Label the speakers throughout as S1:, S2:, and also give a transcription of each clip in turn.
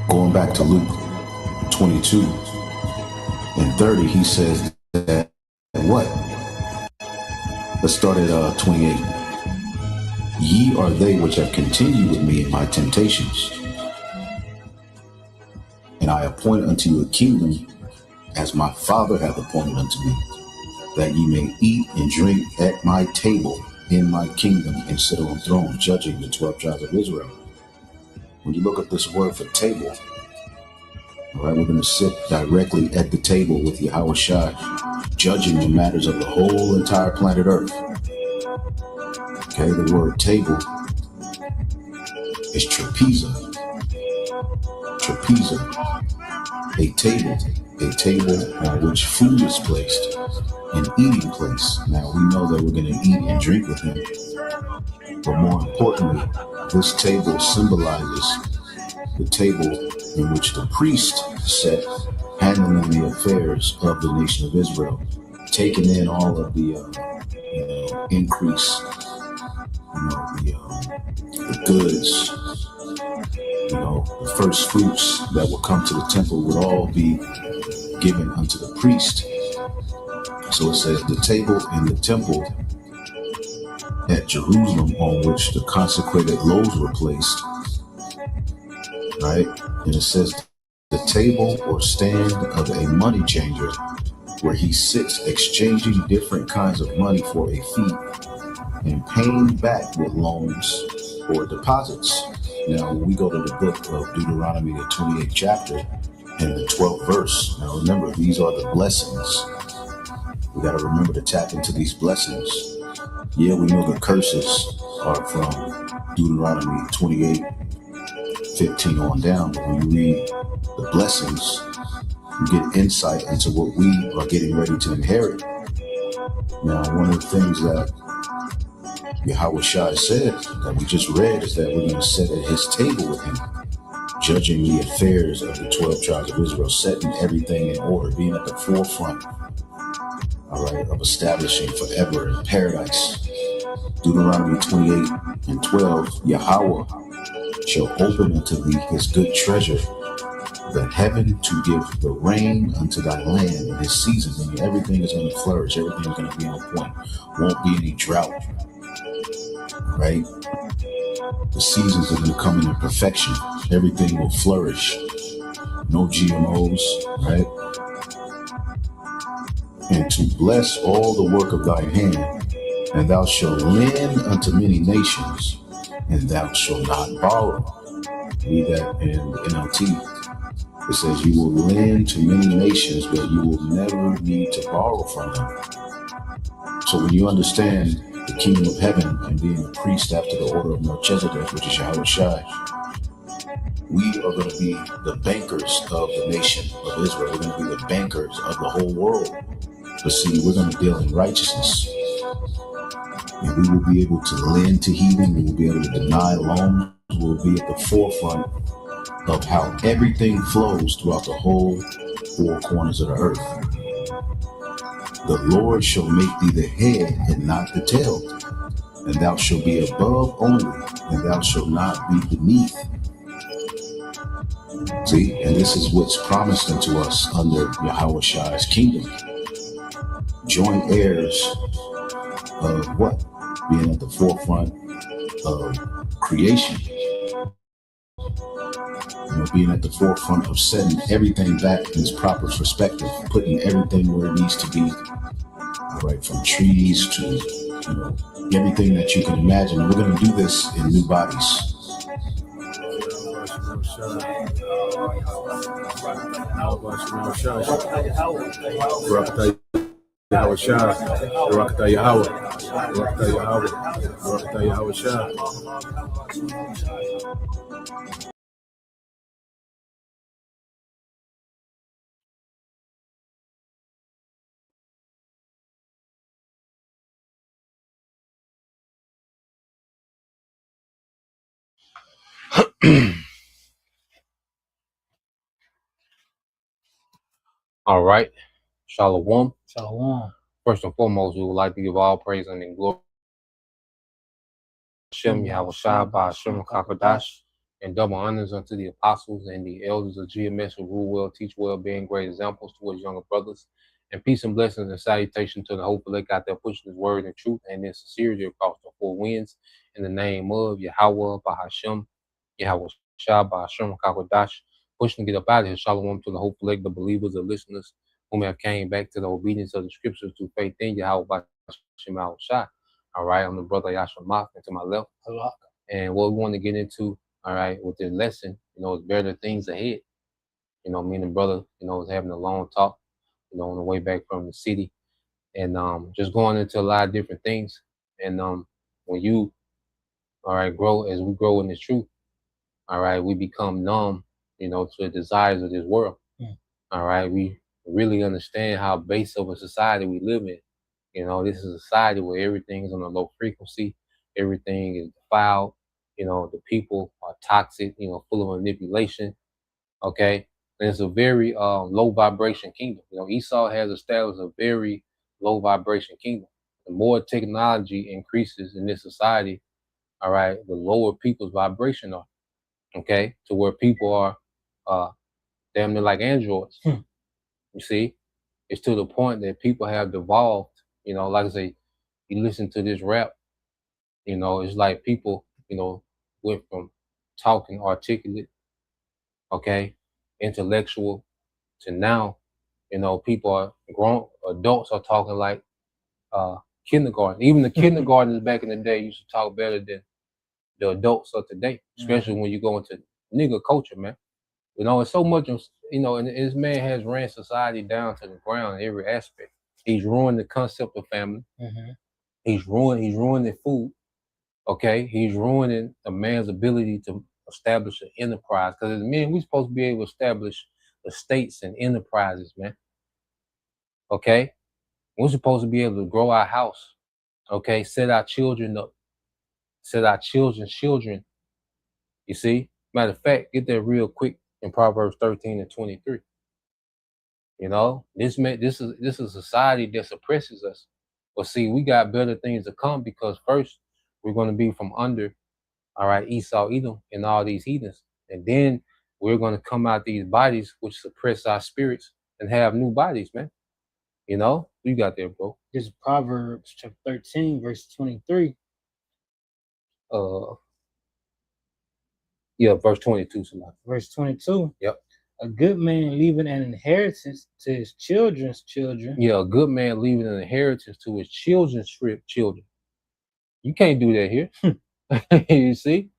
S1: Going back to Luke 22 and 30, he says that what? Let's start at 28. Ye are they which have continued with me in my temptations, and I appoint unto you a kingdom, as my Father hath appointed unto me, that ye may eat and drink at my table in my kingdom, and sit on thrones, judging the 12 tribes of Israel. When you look at this word for table, all right, we're going to sit directly at the table with Yahweh Shai, judging the matters of the whole entire planet Earth. Okay, the word table is trapeza. Trapeza, a table on which food is placed, an eating place. Now we know that we're going to eat and drink with him, but more importantly, this table symbolizes the table in which the priest sat, handling the affairs of the nation of Israel, taking in all of the increase, the goods, the first fruits that will come to the temple would all be given unto the priest. So it says the table in the temple at Jerusalem, on which the consecrated loaves were placed, right? And it says the table or stand of a money changer, where he sits exchanging different kinds of money for a fee and paying back with loans or deposits. Now, when we go to the book of Deuteronomy, the 28th chapter and the 12th verse, now remember, these are the blessings. We got to remember to tap into these blessings. Yeah, we know the curses are from Deuteronomy 28:15 on down, but when you read the blessings, you get insight into what we are getting ready to inherit. Now, one of the things that Yahweh Shai said that we just read is that we're going to sit at his table with him, judging the affairs of the 12 tribes of Israel, setting everything in order, being at the forefront, all right, of establishing forever in paradise. Deuteronomy 28:12, Yahweh shall open unto thee his good treasure, the heaven, to give the rain unto thy land in his season. And everything is going to flourish. Everything is going to be on point. Won't be any drought, right? The seasons are going to come in perfection. Everything will flourish. No GMOs, right? And to bless all the work of thy hand, and thou shalt lend unto many nations, and thou shalt not borrow. Read that in the NLT. It says you will lend to many nations, but you will never need to borrow from them. So when you understand the kingdom of heaven and being a priest after the order of Melchizedek, which is Yahweh Shai, we are going to be the bankers of the nation of Israel. We're going to be the bankers of the whole world. But see, we're going to deal in righteousness. And we will be able to lend to heathen. We will be able to deny loans. We will be at the forefront of how everything flows throughout the whole four corners of the earth. The Lord shall make thee the head and not the tail, and thou shalt be above only, and thou shalt not be beneath. See, and this is what's promised unto us under Yahweh Shai's kingdom. Joint heirs of what? Being at the forefront of creation. Being at the forefront of setting everything back in its proper perspective, putting everything where it needs to be. All right, from trees to everything that you can imagine. And we're going to do this in new bodies.
S2: Yahweh Shai, Barakatah Yahweh, Barakatah Yahweh, Barakatah Yahweh Shai.
S3: All right. Shalom.
S4: Shalom.
S3: First and foremost, we would like to give all praise and glory to Hashem, Yahweh Shai, Ba'ashem, Kakadash. And double honors unto the apostles and the elders of GMS who rule well, teach well, being great examples towards younger brothers. And peace and blessings and salutation to the hopeful that got there pushing his word and truth and in sincerity across the four winds. In the name of Yahweh, Bahashem, Yahweh Shah, Bahashem, Kakodash, pushing to get up out of here. Shalom to the hopeful the believers, the listeners whom have came back to the obedience of the scriptures through faith in Yahweh, Bahashem, Yahweh Shah. All right, I'm the brother Yashua and to my left. And what we want to get into, all right, with this lesson, is better things ahead. Me and the brother, was having a long talk, on the way back from the city, and just going into a lot of different things. And when you, all right, grow as we grow in this truth, all right, we become numb, to the desires of this world. All right, we really understand how base of a society we live in. This is a society where everything is on a low frequency, everything is defiled. The people are toxic, full of manipulation. Okay. And it's a very low vibration kingdom. Esau has established a very low vibration kingdom. The more technology increases in this society, all right, the lower people's vibration are. Okay. To where people are damn near like androids. You see? It's to the point that people have devolved, like I say, you listen to this rap, it's like people, went from talking articulate, okay, intellectual, to now, people are grown, adults are talking like kindergarten. Even the kindergartners back in the day used to talk better than the adults of today, especially when you go into nigga culture, man. It's so much, and this man has ran society down to the ground in every aspect. He's ruined the concept of family. He's ruining food. Okay, he's ruining a man's ability to establish an enterprise. Because as men, we're supposed to be able to establish estates and enterprises, man. Okay, we're supposed to be able to grow our house. Okay, set our children up, set our children's children. You see, matter of fact, get that real quick in Proverbs 13 and 23. This is a society that suppresses us. But see, we got better things to come because first we're going to be from under, all right, Esau, Edom, and all these heathens. And then we're going to come out these bodies which suppress our spirits and have new bodies, man. You got there, bro.
S4: This is Proverbs chapter 13, verse 23.
S3: Yeah, verse 22. Somebody.
S4: Verse 22.
S3: Yep.
S4: A good man leaving an inheritance to his children's children.
S3: Yeah, a good man leaving an inheritance to his children's children. You can't do that here. You see?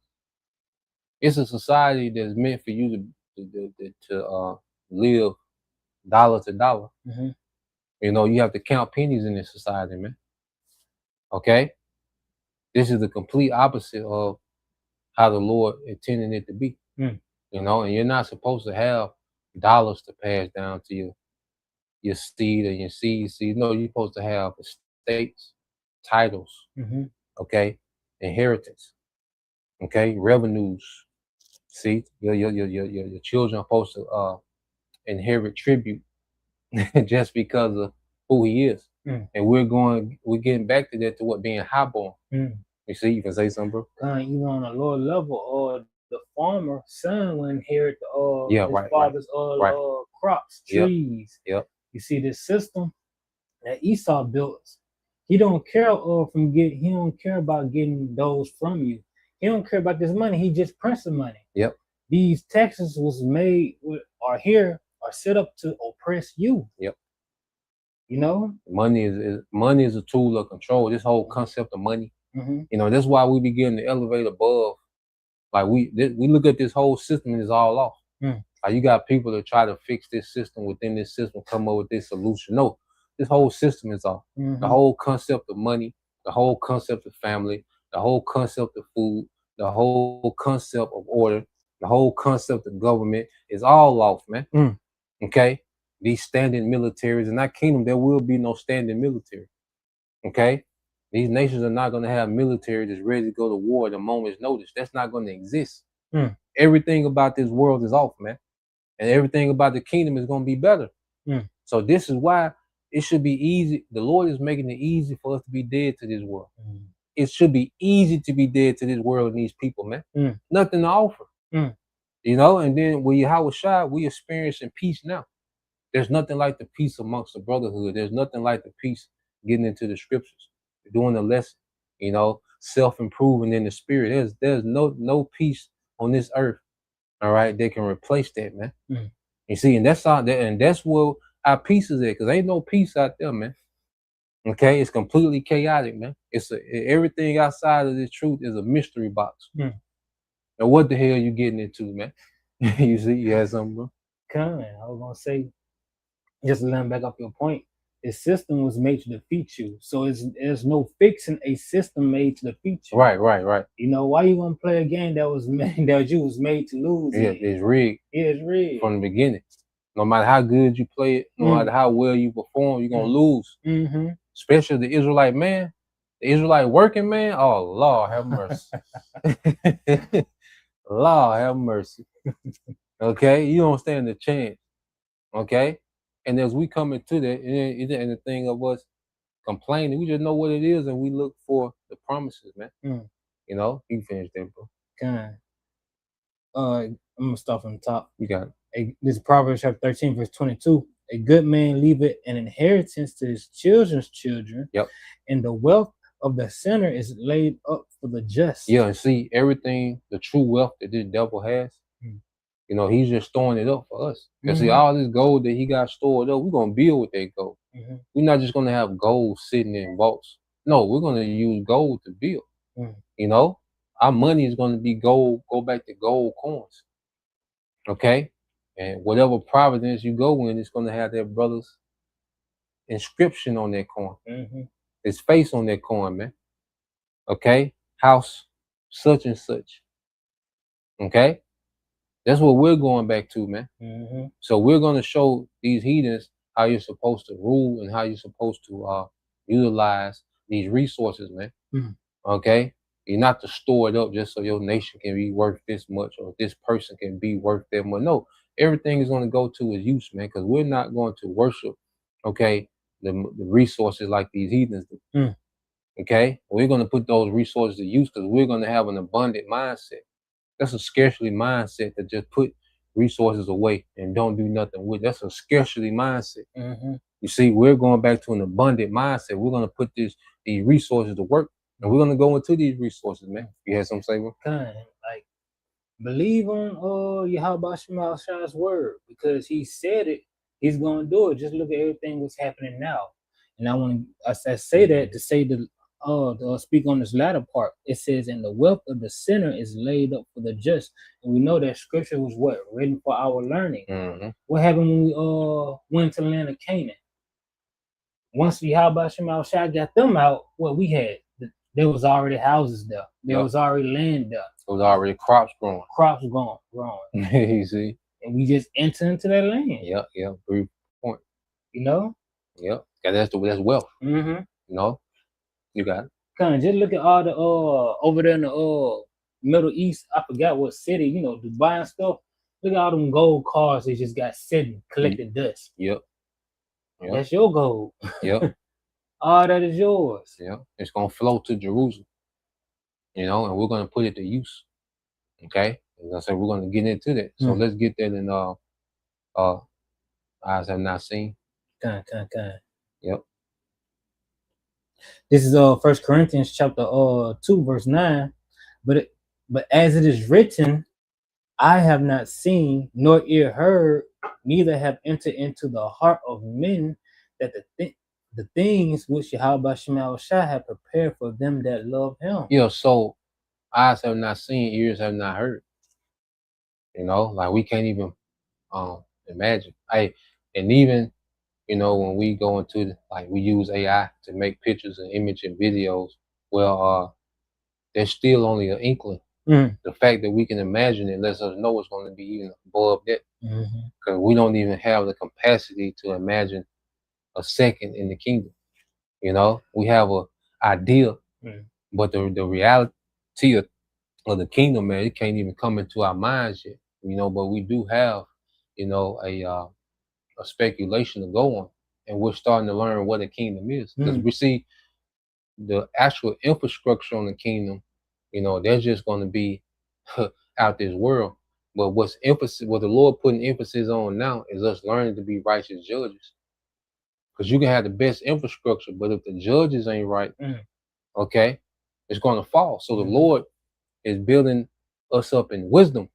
S3: It's a society that's meant for you to live dollar to dollar. You have to count pennies in this society, man. Okay? This is the complete opposite of how the Lord intended it to be. And you're not supposed to have dollars to pass down to your seed or your seed. No, you're supposed to have estates, titles, okay, inheritance, okay, revenues. See, your children are supposed to inherit tribute just because of who he is. And we're getting back to that, to what being highborn. You see, you can say something, bro.
S4: Even on a lower level, or the farmer son will inherit his father's crops, trees.
S3: Yep.
S4: You see this system that Esau built. He don't care he don't care about getting those from you. He don't care about this money. He just prints the money.
S3: Yep.
S4: These taxes are set up to oppress you.
S3: Yep.
S4: Money
S3: is a tool of control. This whole concept of money. That's why we begin to elevate above. Like we look at this whole system and it's all off. Like you got people that try to fix this system within this system, come up with this solution. No, this whole system is off. The whole concept of money, the whole concept of family, the whole concept of food, the whole concept of order, the whole concept of government is all off, man. Okay? These standing militaries, in that kingdom, there will be no standing military. Okay? These nations are not going to have military that's ready to go to war at a moment's notice. That's not going to exist. Everything about this world is off, man. And everything about the kingdom is going to be better. So this is why it should be easy. The Lord is making it easy for us to be dead to this world. It should be easy to be dead to this world and these people, man. Nothing to offer.
S4: Mm.
S3: You know, and then with Yahweh Shai, we experiencing peace now. There's nothing like the peace amongst the brotherhood. There's nothing like the peace getting into the scriptures, doing the lesson, you know, self-improving in the spirit. There's no peace on this earth, all right, they can replace that, man.
S4: Mm.
S3: You see, and that's all that, and that's where our peace is at, because ain't no peace out there, man. Okay, it's completely chaotic, man. Everything outside of this truth is a mystery box.
S4: Mm.
S3: And what the hell you getting into, man? You see, you had something, bro?
S4: I was gonna say, just to land back up your point, the system was made to defeat you. So there's no fixing a system made to defeat you.
S3: Right.
S4: You know, why you gonna play a game that was made that you was made to lose?
S3: Yeah, it's rigged.
S4: Yeah, it's rigged
S3: From the beginning. No matter how good you play it, no matter how well you perform, you're gonna lose.
S4: Mm-hmm.
S3: Especially the Israelite man, the Israelite working man. Oh, Lord have mercy. Lord have mercy. Okay, you don't stand a chance. Okay, and as we come into that, and the thing of us complaining, we just know what it is, and we look for the promises, man.
S4: Mm.
S3: You know, you can finish that, bro.
S4: I'm gonna start from the top.
S3: You got it.
S4: This is Proverbs chapter 13, verse 22. A good man leaveth an inheritance to his children's children.
S3: Yep.
S4: And the wealth of the sinner is laid up for the just.
S3: Yeah, and see everything, the true wealth that this devil has. You know, he's just storing it up for us. Because see, all this gold that he got stored up, we're gonna build with that gold. We're not just gonna have gold sitting in vaults. No, we're gonna use gold to build. You know, our money is gonna be gold, go back to gold coins. Okay? And whatever providence you go in, it's gonna have that brother's inscription on that coin. His face on that coin, man. Okay? House such and such. Okay? That's what we're going back to, man. So we're going to show these heathens how you're supposed to rule and how you're supposed to utilize these resources, man. Okay? You're not to store it up just so your nation can be worth this much or this person can be worth that much. No, everything is going to go to its use, man, because we're not going to worship, okay, the resources like these heathens do. Okay? We're going to put those resources to use because we're going to have an abundant mindset. That's a scarcity mindset that just put resources away and don't do nothing with. That's a scarcity mindset. You see, we're going back to an abundant mindset. We're going to put these resources to work, and we're going to go into these resources, man. You had something to say, bro?
S4: Like, believe on Yahweh Shema Shai's word, because he said it, he's going to do it. Just look at everything that's happening now. And I say that to say to speak on this latter part. It says, and the wealth of the sinner is laid up for the just. And we know that scripture was what? Written for our learning. What happened when we went to the land of Canaan? Once Yahweh Shema Shai got them out, what we had, there was already houses there. There was already land there.
S3: There was already crops growing.
S4: Growing.
S3: You see?
S4: And we just enter into that land.
S3: Yeah. Brief point.
S4: You know?
S3: Yep. That's wealth. You know? You got it.
S4: Just look at all the over there in the Middle East. I forgot what city, you know, Dubai and stuff. Look at all them gold cars they just got sitting, collecting dust.
S3: Yep.
S4: That's your gold.
S3: Yep.
S4: All that is yours.
S3: Yeah. It's gonna flow to Jerusalem. You know, and we're gonna put it to use. Okay? As I said, we're gonna get into that. So let's get that in eyes have not seen. Yep.
S4: This is 1 Corinthians chapter 2, verse 9. But as it is written, I have not seen, nor ear heard, neither have entered into the heart of men that the things which Yahweh Shema Shai have prepared for them that love him.
S3: Yeah, so eyes have not seen, ears have not heard. You know, like we can't even imagine. And even, you know, when we go into we use AI to make pictures and image and videos, well, there's still only an inkling. The fact that we can imagine it lets us know it's going to be even above that, because we don't even have the capacity to imagine a second in the kingdom. You know, we have an idea, but the reality of the kingdom, man, it can't even come into our minds yet. You know, but we do have, you know, a speculation to go on, and we're starting to learn what a kingdom is, because we see the actual infrastructure on the kingdom. You know, there's just going to be out this world. But what the Lord putting emphasis on now is us learning to be righteous judges. Because you can have the best infrastructure, but if the judges ain't right, okay, it's going to fall. So the Lord is building us up in wisdom.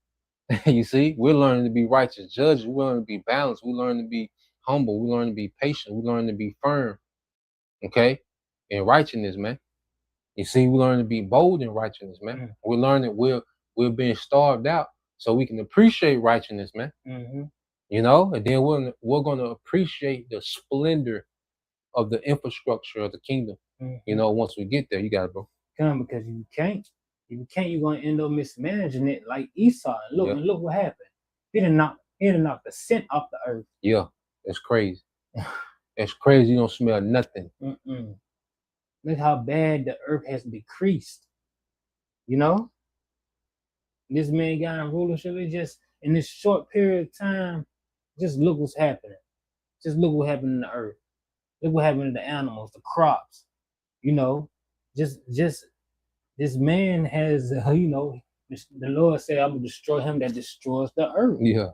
S3: You see, we're learning to be righteous judges. We learn to be balanced. We learn to be humble. We learn to be patient. We learn to be firm. Okay, in righteousness, man. You see, we learn to be bold in righteousness, man. We learn that we're being starved out, so we can appreciate righteousness, man. You know, and then we're gonna appreciate the splendor of the infrastructure of the kingdom. You know, once we get there, you got it, bro.
S4: Because you can't. If you can't, you're gonna end up mismanaging it like Esau. And look what happened. He didn't knock the scent off the earth.
S3: Yeah, it's crazy. It's crazy. You don't smell nothing.
S4: Look how bad the earth has decreased. You know, this man got in rulership. It just in this short period of time. Just look what's happening. Just look what happened in the earth. Look what happened to the animals, the crops. You know, just this man has, you know, the Lord said, "I'm gonna destroy him that destroys the earth."
S3: Yeah.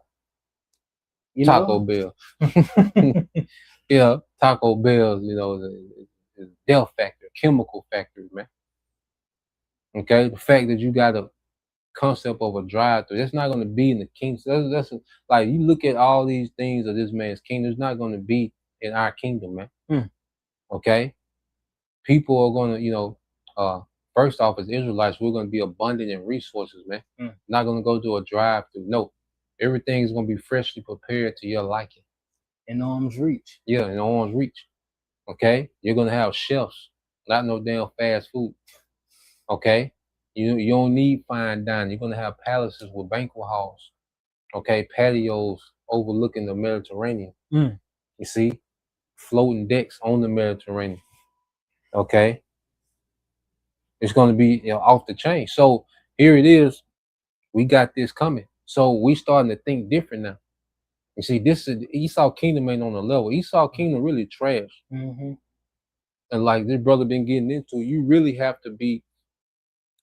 S4: You
S3: Taco
S4: know?
S3: Bell. Yeah, Taco Bell, you know, the death factor, chemical factory, man. Okay, the fact that you got a concept of a drive-through, that's not going to be in the kingdom. That's like you look at all these things of this man's kingdom. It's not going to be in our kingdom, man. Okay, people are going to, you know, first off, as Israelites, we're going to be abundant in resources, man. Not going to go to a drive-through. No, everything is going to be freshly prepared to your liking.
S4: In arm's reach.
S3: Yeah, in arm's reach. Okay, you're going to have chefs, not no damn fast food. Okay. You don't need fine dining. You're gonna have palaces with banquet halls, okay, patios overlooking the Mediterranean. You see, floating decks on the Mediterranean. Okay, it's gonna be, you know, off the chain. So here it is. We got this coming. So we starting to think different now. You see, this is Esau kingdom ain't on the level. Esau kingdom really trash. And like this brother been getting into, you really have to be.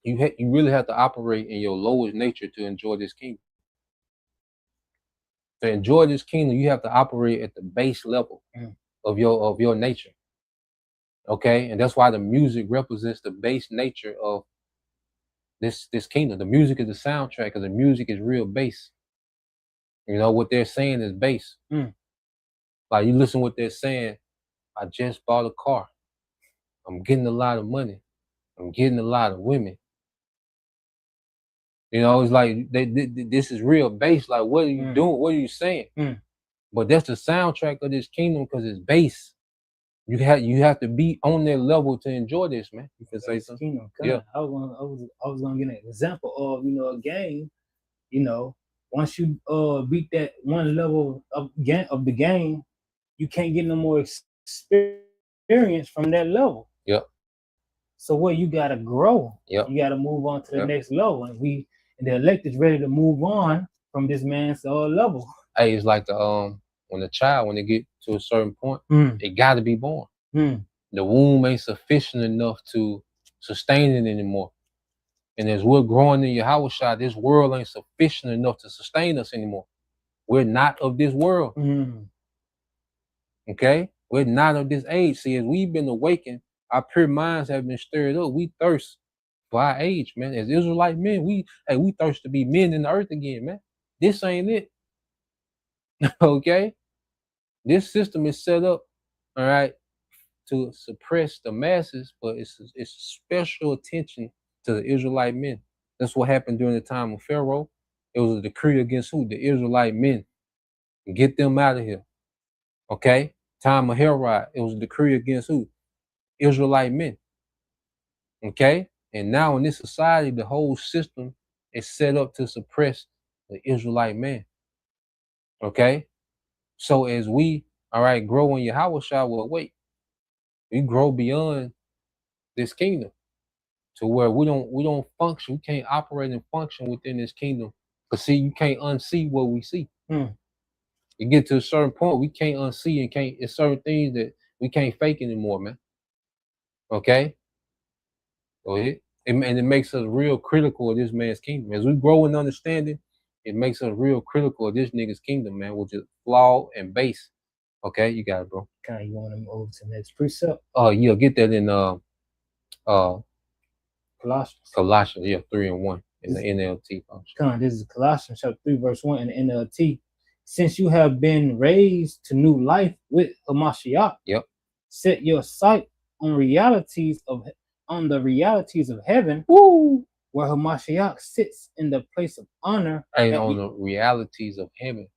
S3: You really have to operate in your lowest nature to enjoy this kingdom. To enjoy this kingdom, you have to operate at the base level of your nature. Okay, and that's why the music represents the base nature of this kingdom. The music is the soundtrack, because the music is real bass. You know what they're saying is bass. Like you listen what they're saying. I just bought a car. I'm getting a lot of money. I'm getting a lot of women. You know, it's like this is real bass. Like, what are you doing? What are you saying? But that's the soundtrack of this kingdom, because it's bass. You have to be on their level to enjoy this, man. You can say something.
S4: Kingdom,
S3: yeah.
S4: I was gonna get an example of, you know, a game. You know, once you beat that one level of the game, you can't get no more experience from that level.
S3: Yep.
S4: So what, you gotta grow.
S3: Yep.
S4: You gotta move on to the next level, and the elect is ready to move on from this man's level.
S3: Hey, it's like the when they get to a certain point, they got to be born. The womb ain't sufficient enough to sustain it anymore. And as we're growing in Yahushua, this world ain't sufficient enough to sustain us anymore. We're not of this world. Okay? We're not of this age. See, as we've been awakened, our pure minds have been stirred up. We thirst for our age, man. As Israelite men, we thirst to be men in the earth again, man. This ain't it. Okay? This system is set up, all right, to suppress the masses, but it's special attention to the Israelite men. That's what happened during the time of Pharaoh. It was a decree against who? The Israelite men. Get them out of here. Okay? Time of Herod, it was a decree against who? Israelite men. Okay? And now in this society, the whole system is set up to suppress the Israelite man. Okay? So as we, all right, grow in Yahushua, well, wait. We grow beyond this kingdom to where we don't function. We can't operate and function within this kingdom. But see, you can't unsee what we see. You get to a certain point, we can't unsee and can't. It's certain things that we can't fake anymore, man. Okay? Go ahead. And it makes us real critical of this man's kingdom. As we grow in understanding, it makes us real critical of this nigga's kingdom, man, which is flawed and base. Okay, you got it, bro.
S4: Kind, you want to move over to the next precept?
S3: You'll get that in
S4: Colossians.
S3: Colossians, 3:1 in the NLT function.
S4: Kind, this is Colossians chapter 3, verse 1 in the NLT. Since you have been raised to new life with Hamashiach,
S3: Yep.
S4: set your sight on the realities of heaven,
S3: Woo!
S4: where Hamashiach sits in the place of honor.
S3: And on the realities of heaven,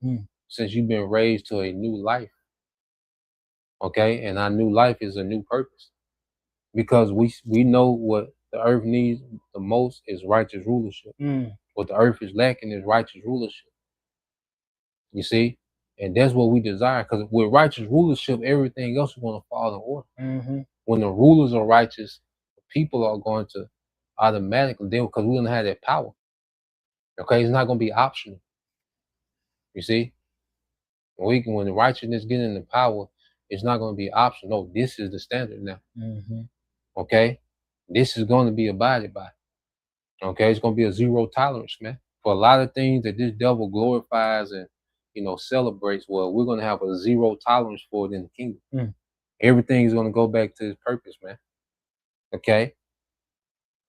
S3: since you've been raised to a new life. Okay, and our new life is a new purpose. Because we know what the earth needs the most is righteous rulership. What the earth is lacking is righteous rulership. You see? And that's what we desire, because with righteous rulership, everything else is going to fall in order. When the rulers are righteous, people are going to automatically deal, because we're going to have that power. Okay, it's not going to be optional. You see? When the righteousness gets into power, it's not going to be optional. No, this is the standard now. Okay? This is going to be abided by. Okay? It's going to be a zero tolerance, man. For a lot of things that this devil glorifies and, celebrates, well, we're going to have a zero tolerance for it in the kingdom. Everything is going to go back to its purpose, man. Okay?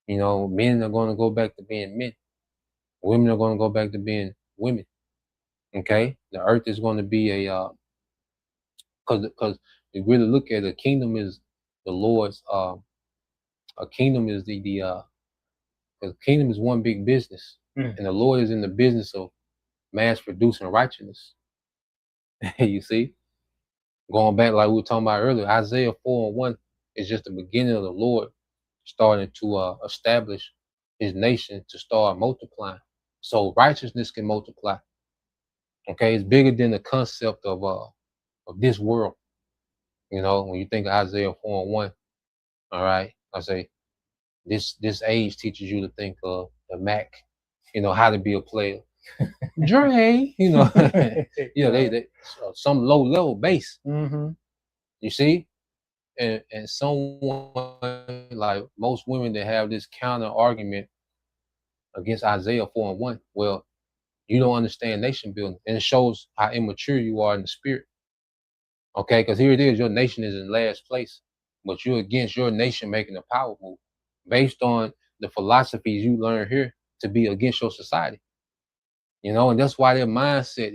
S3: Men are going to go back to being men. Women are going to go back to being women. Okay? The earth is going to be because you really look at it, the kingdom is the Lord's, a kingdom is the kingdom is one big business. And the Lord is in the business of mass producing righteousness. You see? Going back, like we were talking about earlier, Isaiah 4:1 is just the beginning of the Lord starting to establish his nation to start multiplying. So righteousness can multiply. Okay, it's bigger than the concept of this world. When you think of Isaiah 4:1, all right, I say this age teaches you to think of the Mac, how to be a player. Dre, they some low level base. You see, and someone like most women that have this counter argument against Isaiah 4:1, well, you don't understand nation building, and it shows how immature you are in the spirit. Okay, because here it is, your nation is in last place, but you're against your nation making a power move based on the philosophies you learn here to be against your society. And that's why their mindset,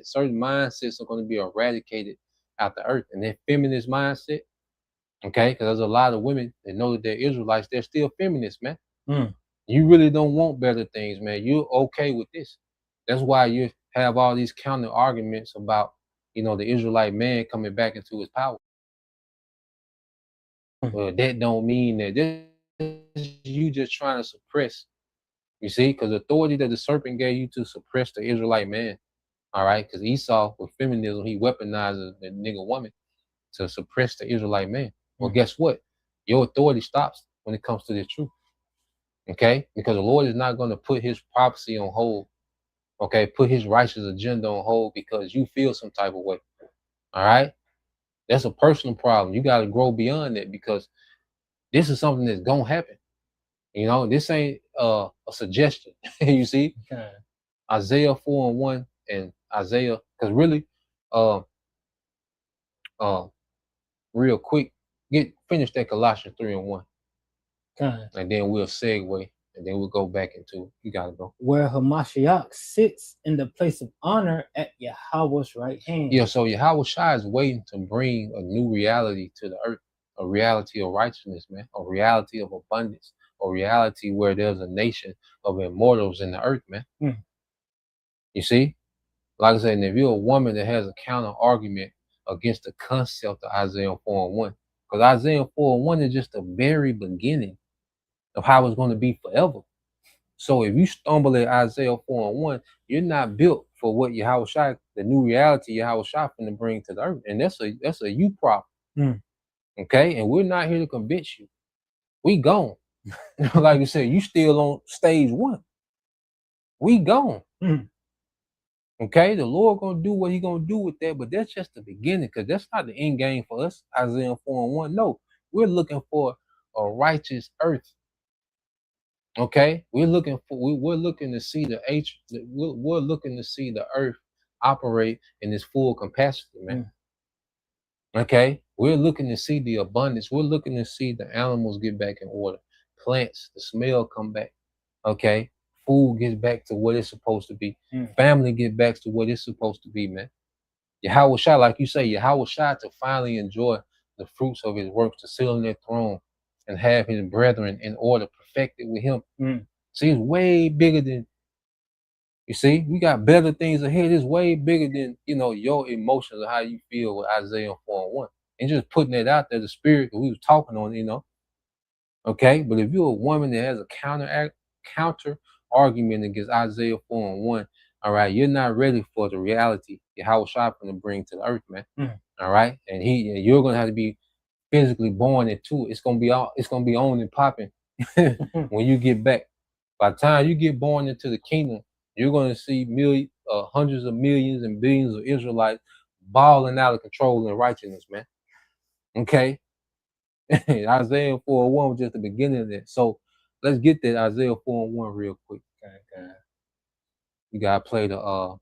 S3: certain mindsets are going to be eradicated out the earth. And their feminist mindset, okay, because there's a lot of women that know that they're Israelites, they're still feminists, man. You really don't want better things, man. You're okay with this. That's why you have all these counter arguments about, the Israelite man coming back into his power. Well, that don't mean that this you just trying to suppress. You see, because the authority that the serpent gave you to suppress the Israelite man, all right, because Esau with feminism, he weaponizes the nigga woman to suppress the Israelite man. Well, guess what? Your authority stops when it comes to the truth. Okay, because the Lord is not going to put his prophecy on hold. Okay, put his righteous agenda on hold because you feel some type of way. All right, that's a personal problem. You got to grow beyond that, because this is something that's gonna happen. This ain't a suggestion. You see, Isaiah 4:1 and Isaiah, because really, real quick, finish that Colossians 3:1, and then we'll segue. And then we'll go back into, you got to go.
S4: Where Hamashiach sits in the place of honor at Yahweh's right hand.
S3: Yeah, so Yahweh Shai is waiting to bring a new reality to the earth, a reality of righteousness, man, a reality of abundance, a reality where there's a nation of immortals in the earth, man. You see? Like I said, if you're a woman that has a counter argument against the concept of Isaiah 4:1, because Isaiah 4:1 is just the very beginning of how it's going to be forever. So if you stumble at Isaiah 4:1, you're not built for what Yahweh Shai, the new reality Yahweh Shai finna bring to the earth. And that's a you problem. Okay? And we're not here to convince you. We gone. Like you said, you still on stage 1. We gone. Okay? The Lord gonna do what he gonna do with that, but that's just the beginning, because that's not the end game for us, Isaiah 4:1. No, we're looking for a righteous earth. Okay, we're looking to see we're looking to see the earth operate in its full capacity, man. Okay, we're looking to see the abundance. We're looking to see the animals get back in order, plants, the smell come back. Okay, food gets back to what it's supposed to be. Family get back to what it's supposed to be, man. Yahweh Shai, like you say, Yahweh Shai to finally enjoy the fruits of his works, to sit on their throne and have his brethren in order, perfected with him. See, it's way bigger than, you see, we got better things ahead. It's way bigger than, your emotions or how you feel with Isaiah 4:1. And just putting it out there, the spirit that we was talking on, Okay, but if you're a woman that has a counter argument against Isaiah 4:1, all right, you're not ready for the reality Yahweh Shai going to bring to the earth, man. All right, and you're gonna have to be physically born into it. It's gonna be on and popping when you get back. By the time you get born into the kingdom, you're gonna see hundreds of millions and billions of Israelites balling out of control and righteousness, man. Okay. Isaiah 4:1 was just the beginning of that. So let's get that Isaiah 4:1 real quick. Okay. You gotta play the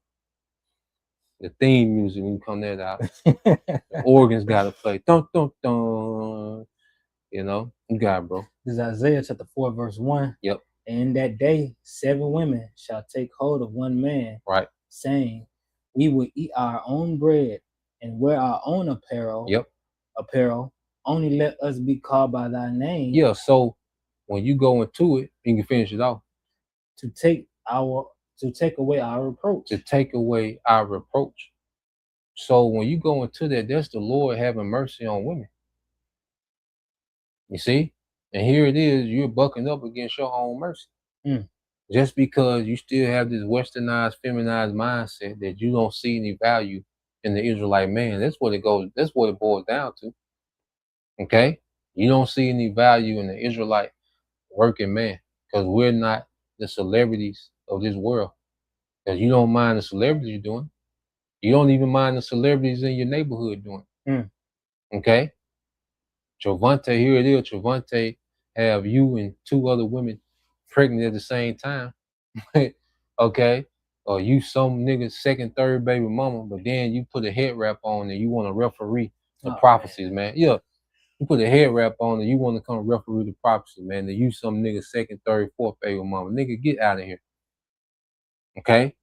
S3: theme music when you come that out. The organs gotta play. Dun dun dun. You got it, bro.
S4: This is Isaiah chapter 4, verse 1.
S3: Yep.
S4: And in that day, 7 women shall take hold of one man,
S3: right,
S4: saying, we will eat our own bread and wear our own apparel.
S3: Yep.
S4: Only let us be called by thy name.
S3: Yeah, so when you go into it, you can finish it off.
S4: To take away our reproach.
S3: To take away our reproach. So when you go into that, that's the Lord having mercy on women. You see? And here it is, you're bucking up against your own mercy. Just because you still have this westernized, feminized mindset that you don't see any value in the Israelite man. That's what it boils down to. Okay? You don't see any value in the Israelite working man because we're not the celebrities of this world. Because you don't mind the celebrities you're doing. You don't even mind the celebrities in your neighborhood doing. Okay? Travante, here it is. Travante have you and 2 other women pregnant at the same time. Okay? Or you some nigga's second, third baby mama, but then you put a head wrap on and you want to referee the prophecies, man. Yeah. You put a head wrap on and you want to come referee the prophecy, man. Then you some nigga's second, third, fourth baby mama. Nigga, get out of here. Okay?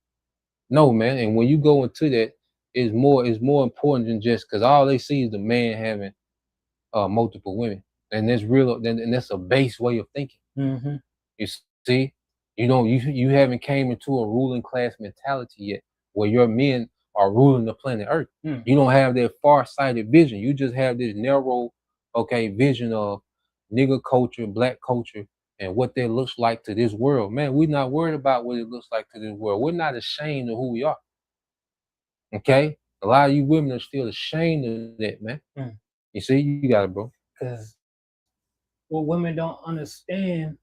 S3: No, man. And when you go into that, it's more important than just because all they see is the man having multiple women. And that's real, and that's a base way of thinking. You see, you haven't came into a ruling class mentality yet, where your men are ruling the planet Earth. You don't have that far-sighted vision. You just have this narrow, vision of nigger culture, black culture, and what that looks like to this world. Man, we're not worried about what it looks like to this world. We're not ashamed of who we are. Okay, a lot of you women are still ashamed of that, man. You see, you got it, bro.
S4: Because what women don't understand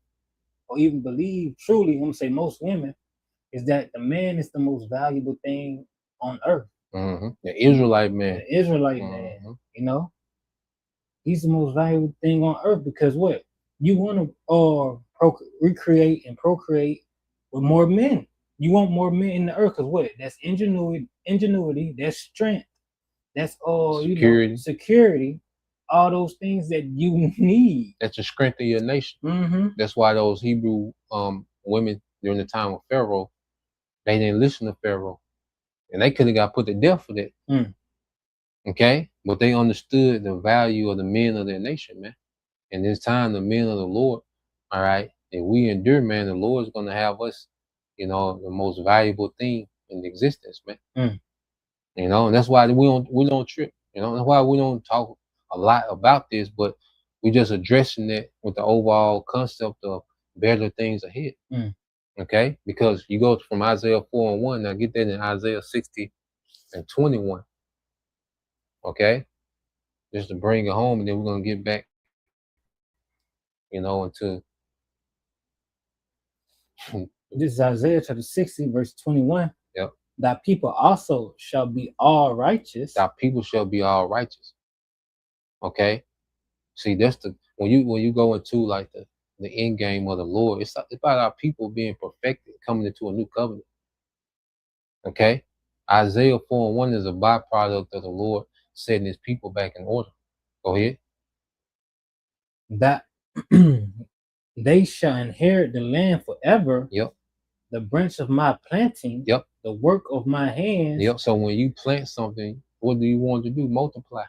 S4: or even believe truly, I'm gonna say most women, is that the man is the most valuable thing on earth.
S3: The Israelite man.
S4: The Israelite man, he's the most valuable thing on earth because what? You want to recreate and procreate with more men. You want more men in the earth because what? That's ingenuity, that's strength, that's all security. All those things that you need.
S3: That's the strength of your nation. That's why those Hebrew women during the time of Pharaoh, they didn't listen to Pharaoh. And they could have got put to death for that. Okay? But they understood the value of the men of their nation, man. And this time, the men of the Lord, all right, if we endure, man, the Lord is going to have us, the most valuable thing in existence, man. And that's why we don't trip. That's why we don't talk a lot about this, but we just addressing it with the overall concept of better things ahead. Okay, because you go from Isaiah 4:1, now get that in Isaiah 60:21. Okay, just to bring it home, and then we're gonna get back, into
S4: this is Isaiah chapter 60, verse 21.
S3: Yep.
S4: Thy people also shall be all righteous.
S3: Thy people shall be all righteous. Okay, See, that's the when you go into like the end game of the Lord, it's about our people being perfected, coming into a new covenant. Okay, Isaiah 4:1 is a byproduct of the Lord setting His people back in order. Go ahead.
S4: That they shall inherit the land forever.
S3: Yep.
S4: The branch of my planting.
S3: Yep.
S4: The work of my hands.
S3: Yep. So when you plant something, what do you want to do? Multiply.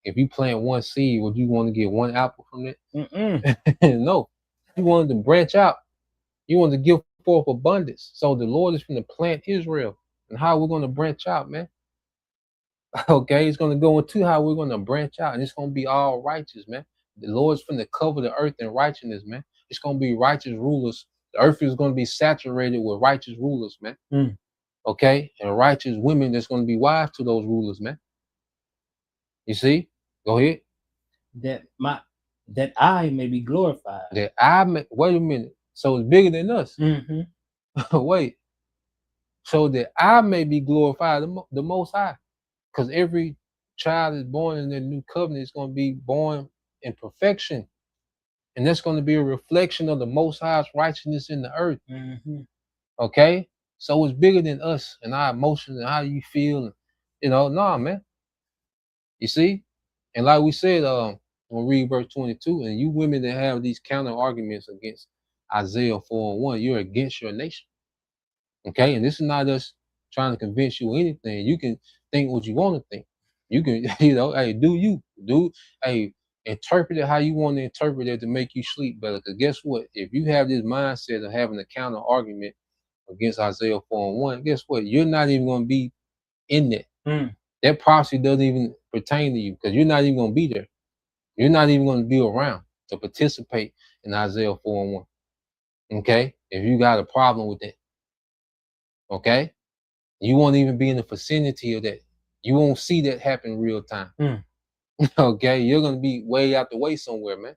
S3: If you plant one seed, would you want to get one apple from it? No. You wanted to branch out. You want to give forth abundance. So the Lord is going to plant Israel. And how we're going to branch out, man. Okay, it's going to go into how we're going to branch out. And it's going to be all righteous, man. The Lord's going to cover the earth in righteousness, man. It's going to be righteous rulers. The earth is going to be saturated with righteous rulers, man. Okay, and righteous women that's going to be wives to those rulers, man. You see? Go ahead.
S4: That I may be glorified.
S3: That I may, wait a minute. So it's bigger than us. Wait. So that I may be glorified, the Most High. Because every child is born in the new covenant is going to be born in perfection. And that's going to be a reflection of the Most High's righteousness in the earth. Okay? So it's bigger than us and our emotions and how you feel. Nah, man. You see? And like we said, we'll read verse 22, and you women that have these counter arguments against Isaiah 4:1, you're against your nation. Okay? And this is not us trying to convince you anything. You can think what you want to think. You can, hey, interpret it how you want to interpret it to make you sleep better. Because guess what? If you have this mindset of having a counter argument against Isaiah 4:1, guess what? You're not even going to be in that. That prophecy doesn't even pertain to you because you're not even going to be there. You're not even going to be around to participate in Isaiah 4:1. Okay? If you got a problem with that. Okay? You won't even be in the vicinity of that. You won't see that happen in real time. Okay? You're going to be way out the way somewhere, man.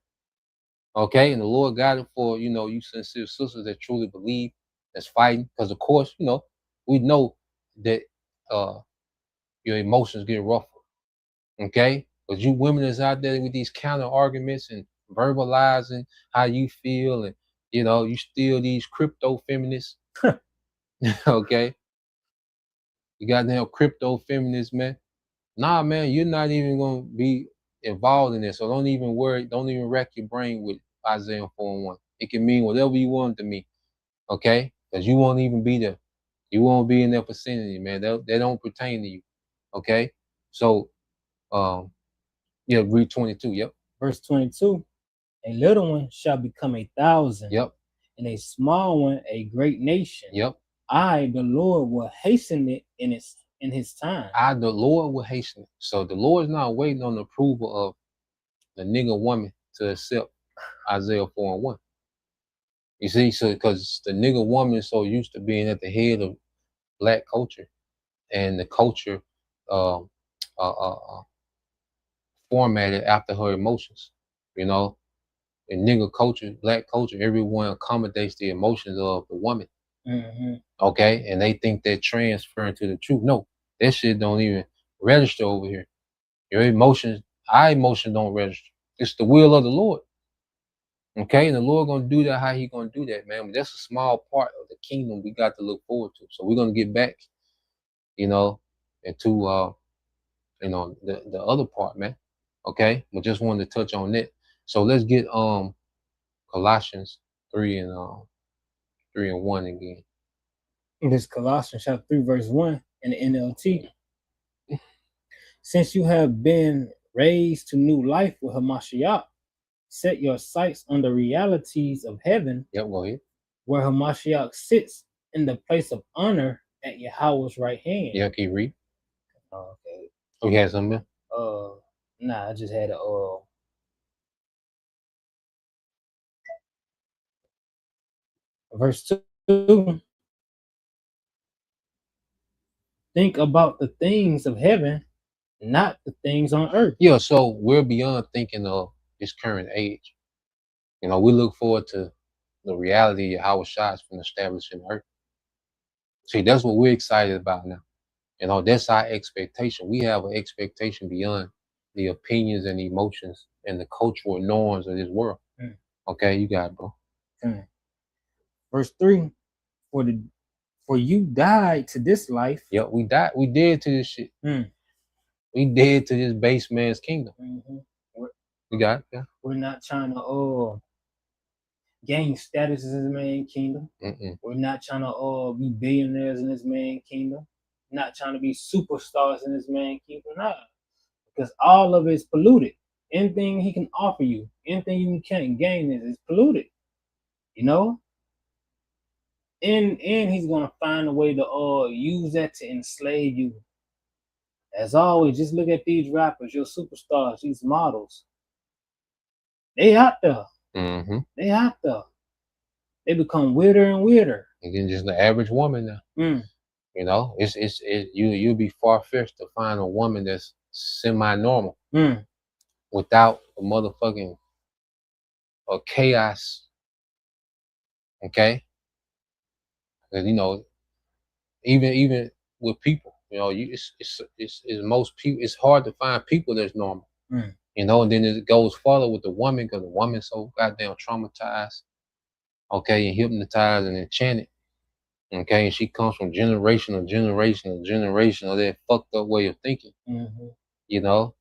S3: Okay? And the Lord got it for, you sincere sisters that truly believe, that's fighting. Because, of course, we know that your emotions get rougher. Okay? But you women that's out there with these counter arguments and verbalizing how you feel, and you still these crypto feminists. Okay? You goddamn crypto feminists, man. Nah, man, you're not even gonna be involved in this. So don't even worry, don't even rack your brain with Isaiah 4:1. It can mean whatever you want it to mean. Okay? Because you won't even be there. You won't be in that vicinity, man. They don't pertain to you. Okay? So read 22. Yep.
S4: Verse 22. A little one shall become 1,000.
S3: Yep.
S4: And a small one a great nation.
S3: Yep.
S4: I, the Lord, will hasten it in his time.
S3: I, the Lord, will hasten it. So the Lord's not waiting on the approval of the nigger woman to accept Isaiah 4:1. You see, so because the nigger woman is so used to being at the head of black culture, and the culture formatted after her emotions, in nigger culture, black culture, everyone accommodates the emotions of the woman. Okay, and they think they're transferring to the truth. No, that shit don't even register over here. Your emotions, our emotions don't register. It's the will of the Lord. Okay, and the Lord gonna do that. How He gonna do that, man? But that's a small part of the kingdom we got to look forward to. So we're gonna get back, into the other part, man. Okay, but just wanted to touch on that. So let's get Colossians 3 and 1 again.
S4: This Colossians chapter 3 verse 1 in the NLT. Since you have been raised to new life with Hamashiach, set your sights on the realities of heaven.
S3: Yep, go ahead.
S4: Where Hamashiach sits in the place of honor at Yahweh's right hand.
S3: Yeah, can you read?
S4: Okay.
S3: Oh, you had something?
S4: Nah, I just had a verse 2. Think about the things of heaven, not the things on earth.
S3: Yeah, so we're beyond thinking of this current age. We look forward to the reality of how Shai's been established in the earth. See, that's what we're excited about now. That's our expectation. We have an expectation beyond the opinions and emotions and the cultural norms of this world.
S4: Mm.
S3: Okay, you got it, bro.
S4: Verse 3, for you died to this life.
S3: Yep, we died. We dead to this shit.
S4: Mm.
S3: We dead to this base man's kingdom. We got it. Yeah.
S4: We're not trying to gain status in this man kingdom. We're not trying to be billionaires in this man kingdom. Not trying to be superstars in this man kingdom. Nah. Because all of it is polluted. Anything he can offer you, anything you can gain is polluted. You know? And he's gonna find a way to use that to enslave you. As always, just look at these rappers, your superstars, these models. They out there. They out there. They become weirder and weirder.
S3: And then just the average woman now. You know, you'll be far-fetched to find a woman that's semi-normal without a motherfucking chaos. Okay, because you know, even with people, you know, it's most people. It's hard to find people that's normal. You know, and then it goes further with the woman because the woman's so goddamn traumatized, okay, and hypnotized and enchanted, okay, and she comes from generation of that fucked up way of thinking, you know,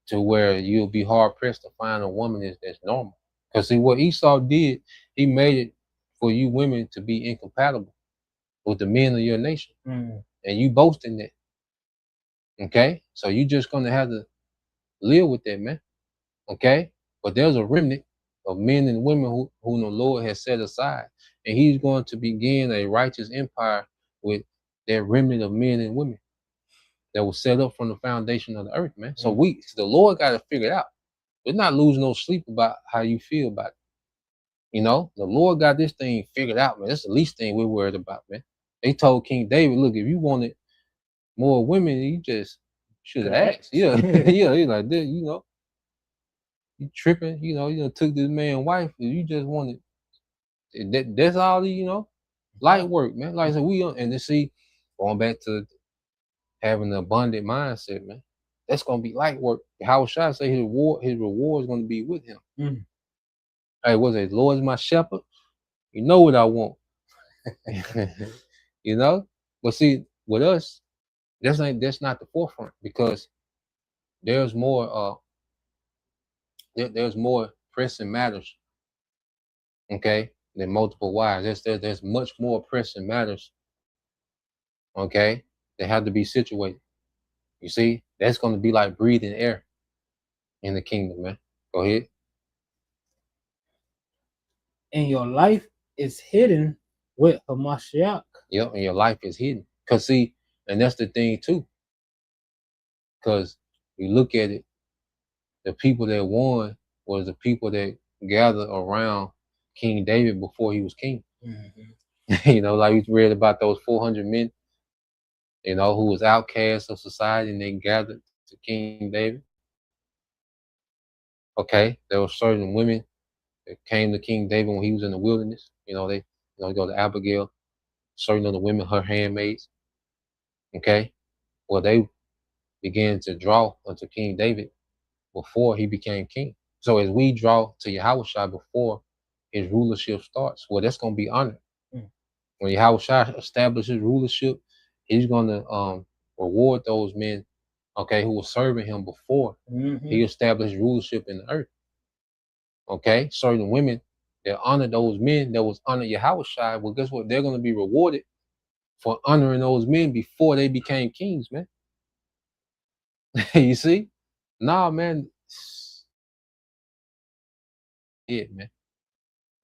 S3: to where you'll be hard pressed to find a woman that's normal. Because see, what Esau did, he made it for you women to be incompatible with the men of your nation, and you boast in that, okay, so you just gonna have to live with that, man. Okay, but there's a remnant of men and women who the Lord has set aside, and He's going to begin a righteous empire with that remnant of men and women that was set up from the foundation of the earth, man. So the Lord got to figure it out. We're not losing no sleep about how you feel about it. You know, the Lord got this thing figured out, man. That's the least thing we're worried about, man. They told King David, look, if you wanted more women, you just should have asked. Yeah, yeah, he's like this, you know. You tripping, you know, took this man's wife, and you just wanted that's all the, you know, light work, man. Like I said, and to see, going back to having an abundant mindset, man, that's gonna be light work. How should I say his reward is gonna be with him. Hey, what's it? Lord is my shepherd. You know what I want. You know? But see, with us, that's not the forefront, because there's more there's more pressing matters, okay, than multiple wives. There's much more pressing matters, okay, that have to be situated. You see, that's going to be like breathing air in the kingdom, man. Go ahead.
S4: And your life is hidden with Hamashiach.
S3: Yep, and your life is hidden. Because see, and that's the thing too. Because you look at it, the people that won was the people that gathered around King David before he was king. You know, like we read about those 400 men, you know, who was outcasts of society, and they gathered to King David. Okay, there were certain women that came to King David when he was in the wilderness. You know, they go to Abigail, certain of the women, her handmaids. Okay, well, they began to draw unto King David before he became king. So as we draw to Yahushua before his rulership starts, well, that's going to be honored. When Yahushua establishes rulership, he's going to reward those men, okay, who were serving him before he established rulership in the earth. Okay, certain women that honor those men that was under Yahushua, well, guess what? They're going to be rewarded for honoring those men before they became kings, man. You see? Nah, man. Man.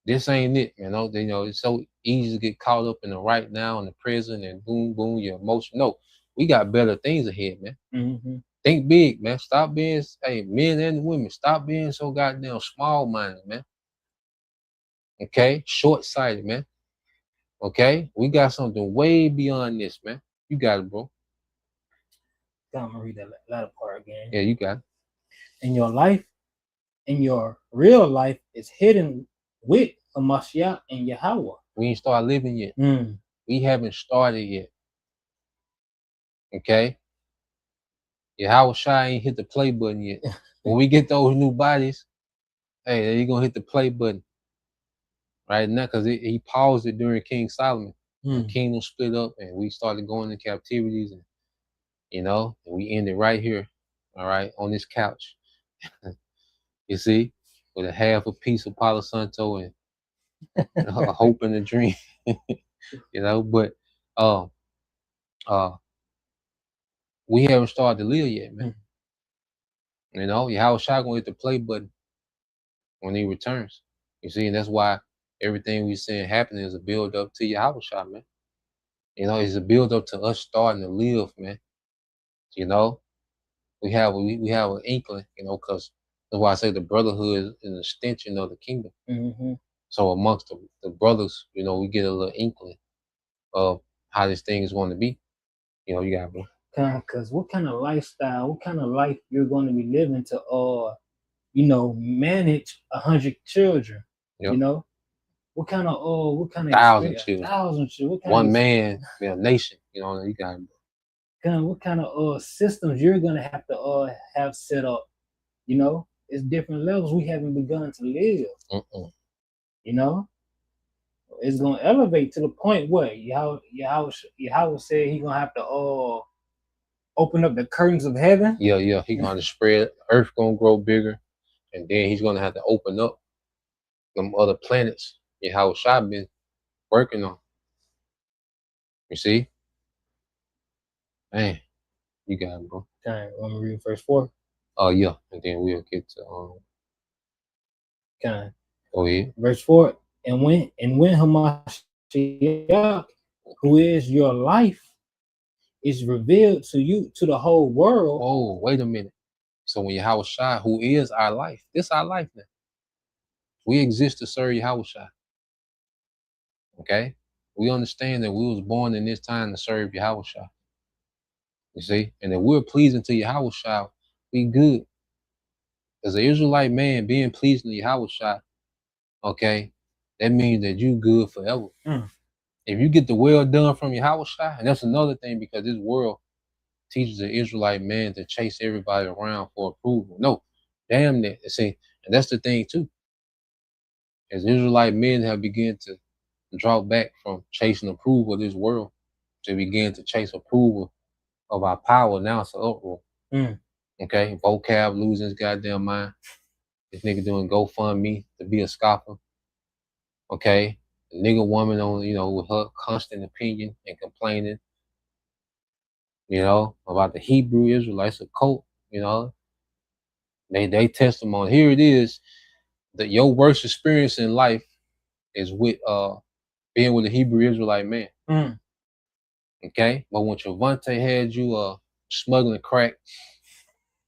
S3: This ain't it, man. You know, it's so easy to get caught up in the right now, in the present, and boom, boom, your emotion. No, we got better things ahead, man. Think big, man. Stop being, men and women, stop being so goddamn small-minded, man. Okay? Short-sighted, man. Okay? We got something way beyond this, man. You got it, bro.
S4: I'm gonna read that latter part again.
S3: Yeah, you got it.
S4: And your life, in your real life, is hidden with Hamashiach and Yahweh.
S3: We ain't started living yet. We haven't started yet. Okay? Yahweh Shai ain't hit the play button yet. When we get those new bodies, hey, he gonna hit the play button right now because he paused it during King Solomon. The kingdom split up and we started going into captivities, and and we ended right here, all right, on this couch. You see, with a half a piece of Palo Santo and a hope and a dream. But uh we haven't started to live yet, man. Yahweh Shai gonna hit the play button when he returns. You see, and that's why everything we seeing happening is a build up to Yahweh Shai, man. It's a build up to us starting to live, man. We have an inkling, because that's why I say the brotherhood is an extension of the kingdom. So amongst the brothers, we get a little inkling of how this thing is going to be. You got me.
S4: Because what kind of lifestyle, what kind of life you're going to be living to manage 100 children?
S3: Yep.
S4: What kind of
S3: 1,000 children.
S4: 1,000 children.
S3: One man, nation. You got me.
S4: What kind of systems you're gonna have to have set up? It's different levels we haven't begun to live. It's gonna elevate to the point where Yahweh said he gonna have to open up the curtains of heaven.
S3: Yeah. He gonna spread. Earth gonna grow bigger, and then he's gonna have to open up them other planets. Yahweh Shai been working on. You see? Man, you got it, bro.
S4: Okay, want me to read verse 4?
S3: Yeah, and then we'll get to
S4: Okay.
S3: Go ahead.
S4: Verse 4. And when Hamashiach, who is your life, is revealed to you, to the whole world.
S3: Oh, wait a minute. So when Yahweh Shai, who is our life, this our life now. We exist to serve Yahweh Shai. Okay? We understand that we was born in this time to serve Yahweh Shai. You see? And if we're pleasing to Yahweh Shai, we good. As an Israelite man being pleasing to Yahweh Shai, okay, that means that you good forever. If you get the well done from Yahweh Shai, and that's another thing, because this world teaches the Israelite man to chase everybody around for approval. No, damn that. See, and that's the thing too. As Israelite men have begun to draw back from chasing approval of this world to begin to chase approval of our power, now it's an uproar. Okay, vocab losing his goddamn mind. This nigga doing GoFundMe to be a scoffer. Okay, the nigga woman on, with her constant opinion and complaining, about the Hebrew Israelites, a cult, they testimony. Here it is, that your worst experience in life is with being with a Hebrew Israelite man. Okay, but when Travante had you smuggling crack,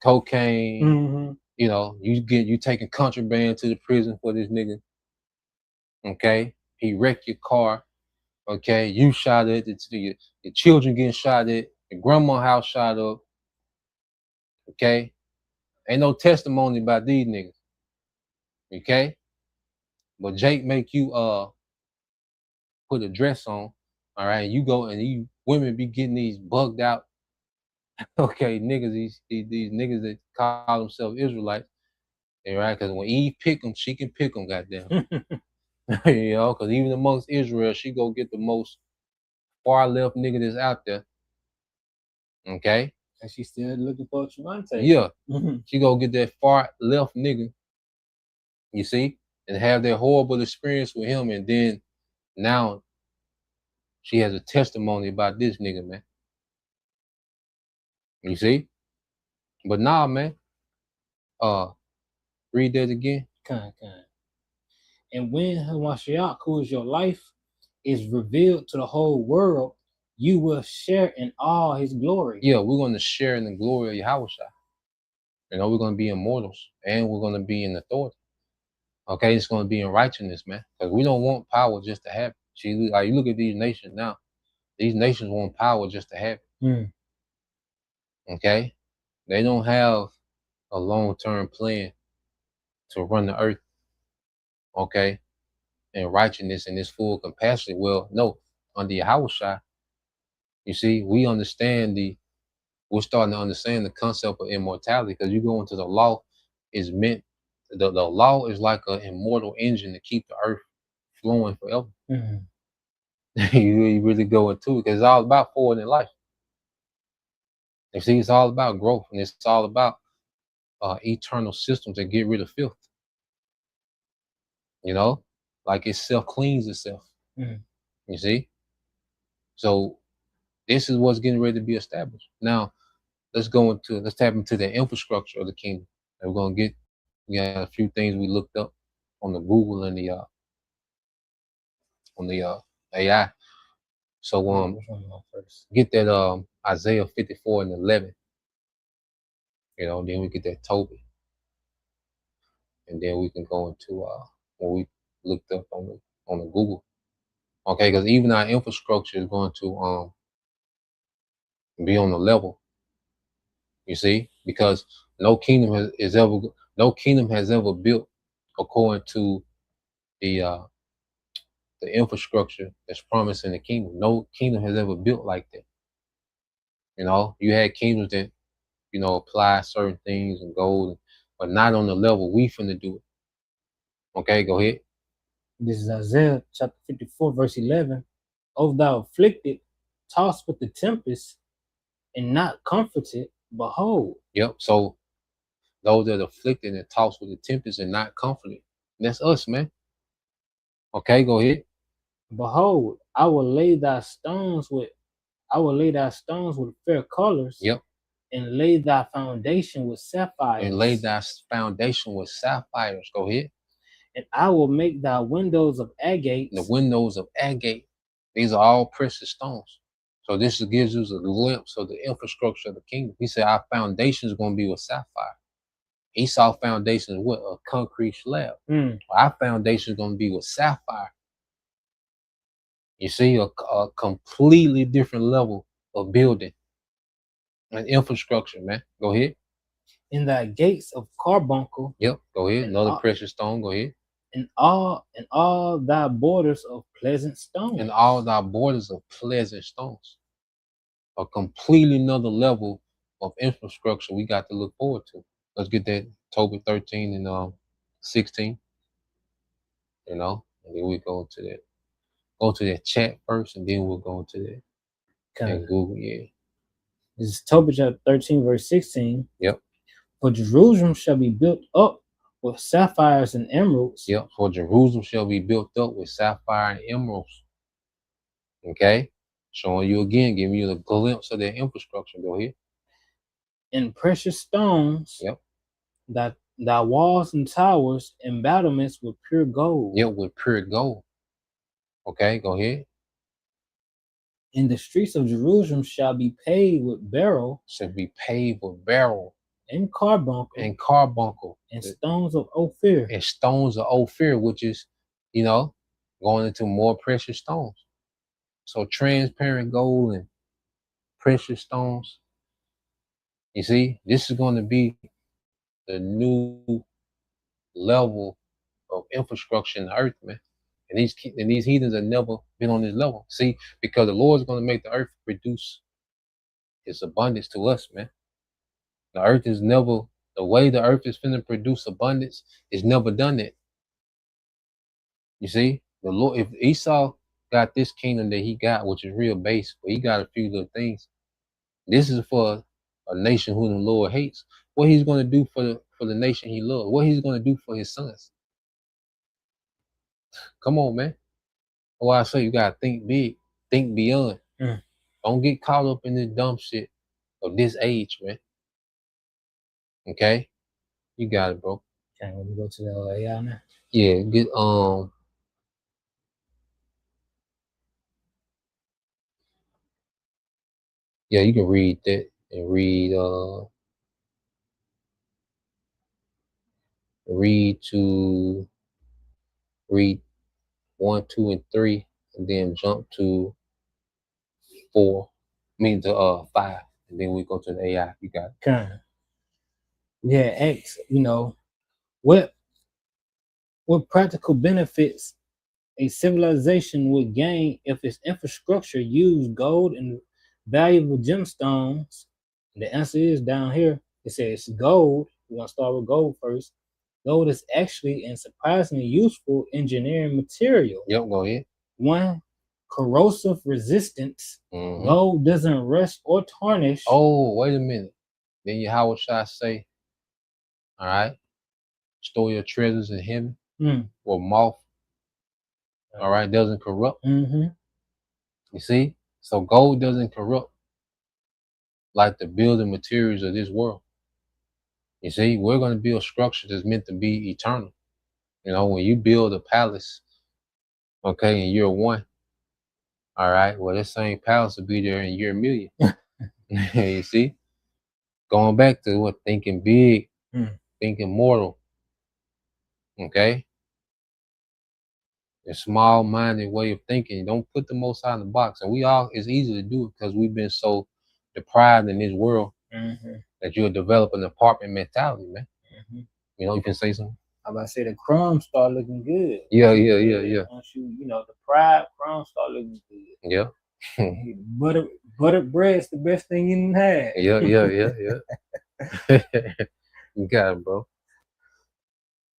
S3: cocaine, you taking contraband to the prison for this nigga. Okay, he wrecked your car. Okay, you shot at it. Your children getting shot at. Your grandma house shot up. Okay, ain't no testimony about these niggas. Okay, but Jake make you put a dress on. All right, you go and you women be getting these bugged out. Okay, niggas, these niggas that call themselves Israelites. Right, because when Eve pick them, she can pick them. Goddamn. Because even amongst Israel, she go get the most far left nigga that's out there. Okay?
S4: And she's still looking for Travante.
S3: Yeah. She go get that far left nigga, you see, and have that horrible experience with him, and then now she has a testimony about this nigga, man. You see? But nah, man. Read that again.
S4: Kind. And when Hamashiach, who is your life, is revealed to the whole world, you will share in all his glory.
S3: Yeah, we're going to share in the glory of Yahweh Shai. We're going to be immortals, and we're going to be in authority. Okay, it's going to be in righteousness, man. Because we don't want power just to have it. See, like, you look at these nations now. These nations want power just to have it. Okay? They don't have a long-term plan to run the earth. Okay? And righteousness in this full capacity. Well, no. Under Yahweh Shai, you see, we understand the we're starting to understand the concept of immortality, because you go into the law is meant, the law is like an immortal engine to keep the earth flowing forever.
S4: Mhm.
S3: You really go into it because it's all about forward in life. You see, it's all about growth, and it's all about eternal systems that get rid of filth. You know, like it self cleans itself.
S4: Mhm.
S3: You see, so this is what's getting ready to be established. Now, let's tap into the infrastructure of the kingdom. And we're gonna get, we got a few things we looked up on the Google and the AI. So
S4: Which one am I first?
S3: get that Isaiah 54 and 11. You know, then we get that Tobit, and then we can go into what we looked up on the Google. Okay, because even our infrastructure is going to be on the level. You see, because no kingdom has ever built according to the infrastructure that's promised in the kingdom. No kingdom has ever built like that. You know, you had kingdoms that, you know, apply certain things and gold, but not on the level we finna do it. Okay, go ahead.
S4: This is Isaiah chapter 54, verse 11. O thou afflicted, tossed with the tempest, and not comforted, behold.
S3: Yep. So those that are afflicted and tossed with the tempest and not comforted, that's us, man. Okay, go ahead.
S4: Behold, I will lay thy stones with fair colors.
S3: Yep.
S4: And lay thy foundation with sapphires.
S3: And lay thy foundation with sapphires. Go ahead.
S4: And I will make thy windows of agates.
S3: The windows of agate. These are all precious stones. So this gives us a glimpse of the infrastructure of the kingdom. He said our foundation is going to be with sapphire. Esau's foundation is what? A concrete slab. Our foundation is going to be with sapphire. You see, a completely different level of building and infrastructure, man. Go ahead.
S4: In thy gates of carbuncle.
S3: Yep, go ahead. Another precious stone. Go ahead.
S4: And all thy borders of pleasant stones.
S3: And all thy borders of pleasant stones. A completely another level of infrastructure we got to look forward to. Let's get that Tobit 13 and 16. You know, and then we go to that. Go to that chat first, and then we'll go into that.
S4: Okay.
S3: And Google, yeah.
S4: This is Tobit chapter 13, verse 16.
S3: Yep.
S4: For Jerusalem shall be built up with sapphires and emeralds.
S3: Yep. For Jerusalem shall be built up with sapphire and emeralds. Okay. Showing you again, giving you a glimpse of their infrastructure. Go ahead.
S4: And precious stones.
S3: Yep.
S4: That thy walls and towers and battlements with pure gold.
S3: Yep, with pure gold. Okay, go ahead.
S4: And the streets of Jerusalem shall be paved with beryl.
S3: Shall be paved with beryl.
S4: And carbuncle.
S3: And carbuncle.
S4: And stones of Ophir.
S3: And stones of Ophir, which is, you know, going into more precious stones. So transparent gold and precious stones. You see, this is going to be the new level of infrastructure in the earth, man. And these heathens have never been on this level. See, because the Lord is going to make the earth produce its abundance to us, man. The earth is never, the way the earth is finna produce abundance is never done that. You see, the Lord, if Esau got this kingdom that he got, which is real base, but he got a few little things. This is for a nation who the Lord hates. What he's going to do for the nation he loves. What he's going to do for his sons. Come on, man. Well, I say you gotta think big, think beyond. Don't get caught up in this dumb shit of this age, man. Okay, you got it, bro.
S4: Okay, let me go to the AI now.
S3: Yeah, get Yeah, you can read that and read 1, 2, and 3, and then jump to 4. I mean to 5, and then we go to the AI. You got it.
S4: Okay. We had X, you know, what practical benefits a civilization would gain if its infrastructure used gold and valuable gemstones The answer is down here. It says gold. We're gonna start with gold first. Gold is actually and surprisingly useful engineering material.
S3: Yep, go ahead.
S4: One, corrosive resistance.
S3: Mhm.
S4: Gold doesn't rust or tarnish.
S3: Oh, wait a minute. Then Yahweh Shai say, all right, store your treasures in heaven
S4: Mm.
S3: where moth, all right, doesn't corrupt.
S4: Mm-hmm.
S3: You see? So gold doesn't corrupt like the building materials of this world. You see, we're going to build structure that's meant to be eternal. You know, when you build a palace, okay, in year one, all right, well, this same palace will be there in year million. You see? Going back to what thinking big, thinking mortal, okay? A small-minded way of thinking. Don't put the Most High in the box. And it's easy to do it because we've been so deprived in this world that you'll develop an apartment mentality, man. You know, you can say something.
S4: I'm about to say the crumbs start looking good.
S3: Yeah.
S4: Once you know, the fried crumbs start looking good.
S3: Yeah.
S4: Buttered bread's the best thing you can have.
S3: Yeah. You got it, bro.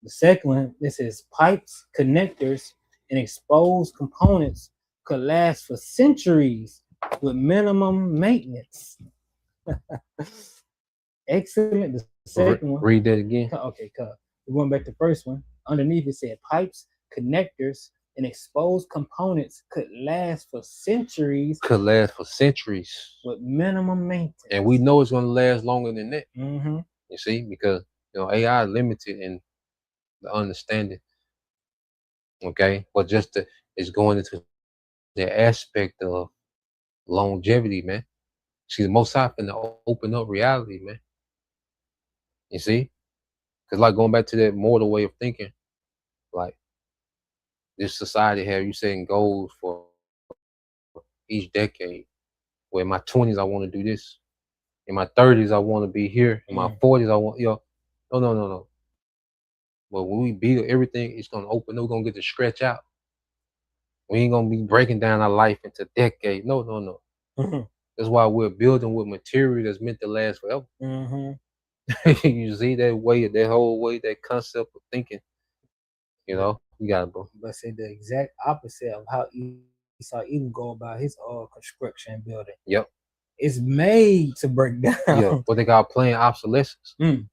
S4: The second one, this is pipes, connectors, and exposed components could last for centuries with minimum maintenance. Excellent. The second one.
S3: Read that again.
S4: Okay, we're going back to the first one. Underneath it said pipes, connectors, and exposed components could last for centuries. With minimum maintenance.
S3: And we know it's going to last longer than that.
S4: Mm-hmm.
S3: You see, because AI is limited in the understanding. Okay, but it's going into the aspect of longevity, man. See, the Most High finna open up reality, man. You see, because like going back to that mortal way of thinking, like this society have you setting goals for each decade. Where in my 20s I want to do this, in my 30s I want to be here, in my 40s I want no. But when we build everything, it's gonna open. We're gonna get to stretch out. We ain't gonna be breaking down our life into decades. No.
S4: Mm-hmm.
S3: That's why we're building with material that's meant to last forever.
S4: Mm-hmm.
S3: You see that way, that whole way, that concept of thinking. You know, you got it, bro.
S4: But say the exact opposite of how Esau even go about his construction and building.
S3: Yep.
S4: It's made to break down.
S3: Yeah, what they got playing obsolescence.
S4: Mm.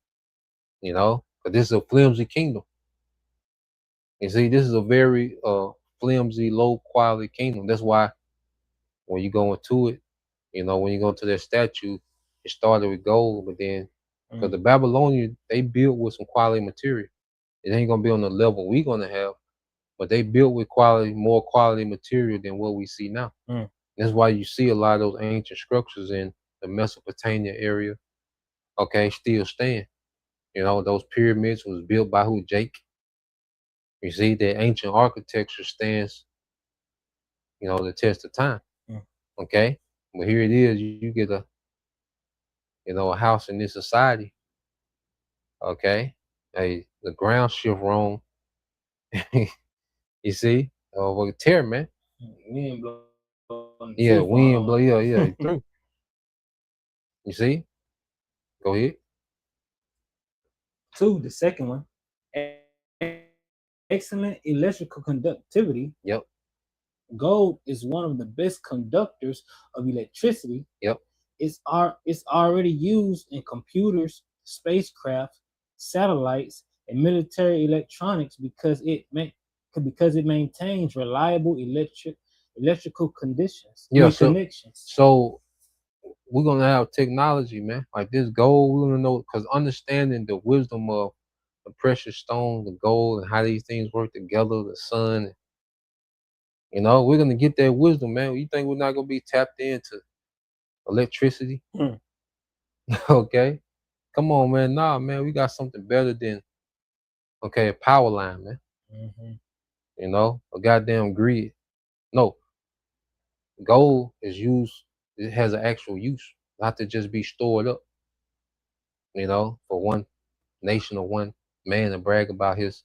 S3: You know, but this is a flimsy kingdom. You see, this is a very flimsy, low quality kingdom. That's why when you go into it, you know, when you go to that statue, it started with gold, but then because the Babylonians, they built with some quality material. It ain't gonna be on the level we're gonna have, but they built with more quality material than what we see now. That's why you see a lot of those ancient structures in the Mesopotamia area, okay, still stand. You know, those pyramids was built by who? Jake. You see, that ancient architecture stands, you know, the test of time. Okay, but here it is. You get a house in this society. Okay, the ground shift wrong. You see, well, tear, man.
S4: Wind blow.
S3: Yeah, wind blow. Yeah, through. You see? Go ahead.
S4: 2, the second one. Excellent electrical conductivity.
S3: Yep.
S4: Gold is one of the best conductors of electricity.
S3: Yep.
S4: It's already used in computers, spacecraft, satellites, and military electronics because it maintains reliable electrical conditions. Connections.
S3: So we're gonna have technology, man. Like this gold, we're gonna know because understanding the wisdom of the precious stone, the gold, and how these things work together, the sun. You know, we're gonna get that wisdom, man. You think we're not gonna be tapped into electricity? Okay, come on, man. Nah, man, we got something better than a power line, man. You know, a goddamn grid. No, gold is used. It has an actual use, not to just be stored up. You know, for one nation or one man to brag about his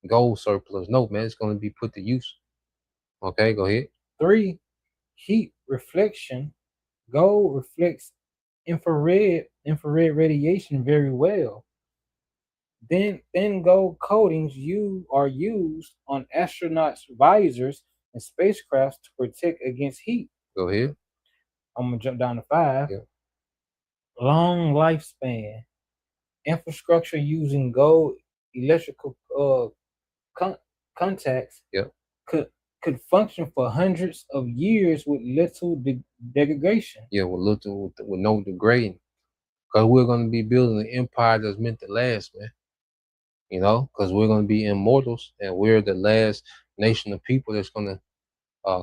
S3: gold surplus. No, man, it's gonna be put to use. Okay, go ahead.
S4: 3, heat reflection. Gold reflects infrared radiation very well. Then thin gold coatings are used on astronauts' visors and spacecrafts to protect against heat.
S3: Go ahead.
S4: I'm gonna jump down to 5.
S3: Yeah.
S4: Long lifespan. Infrastructure using gold electrical contacts
S3: Yep.
S4: could function for hundreds of years with little degradation.
S3: Yeah, with no degrading. Because we're going to be building an empire that's meant to last, man. You know, because we're going to be immortals, and we're the last nation of people that's going to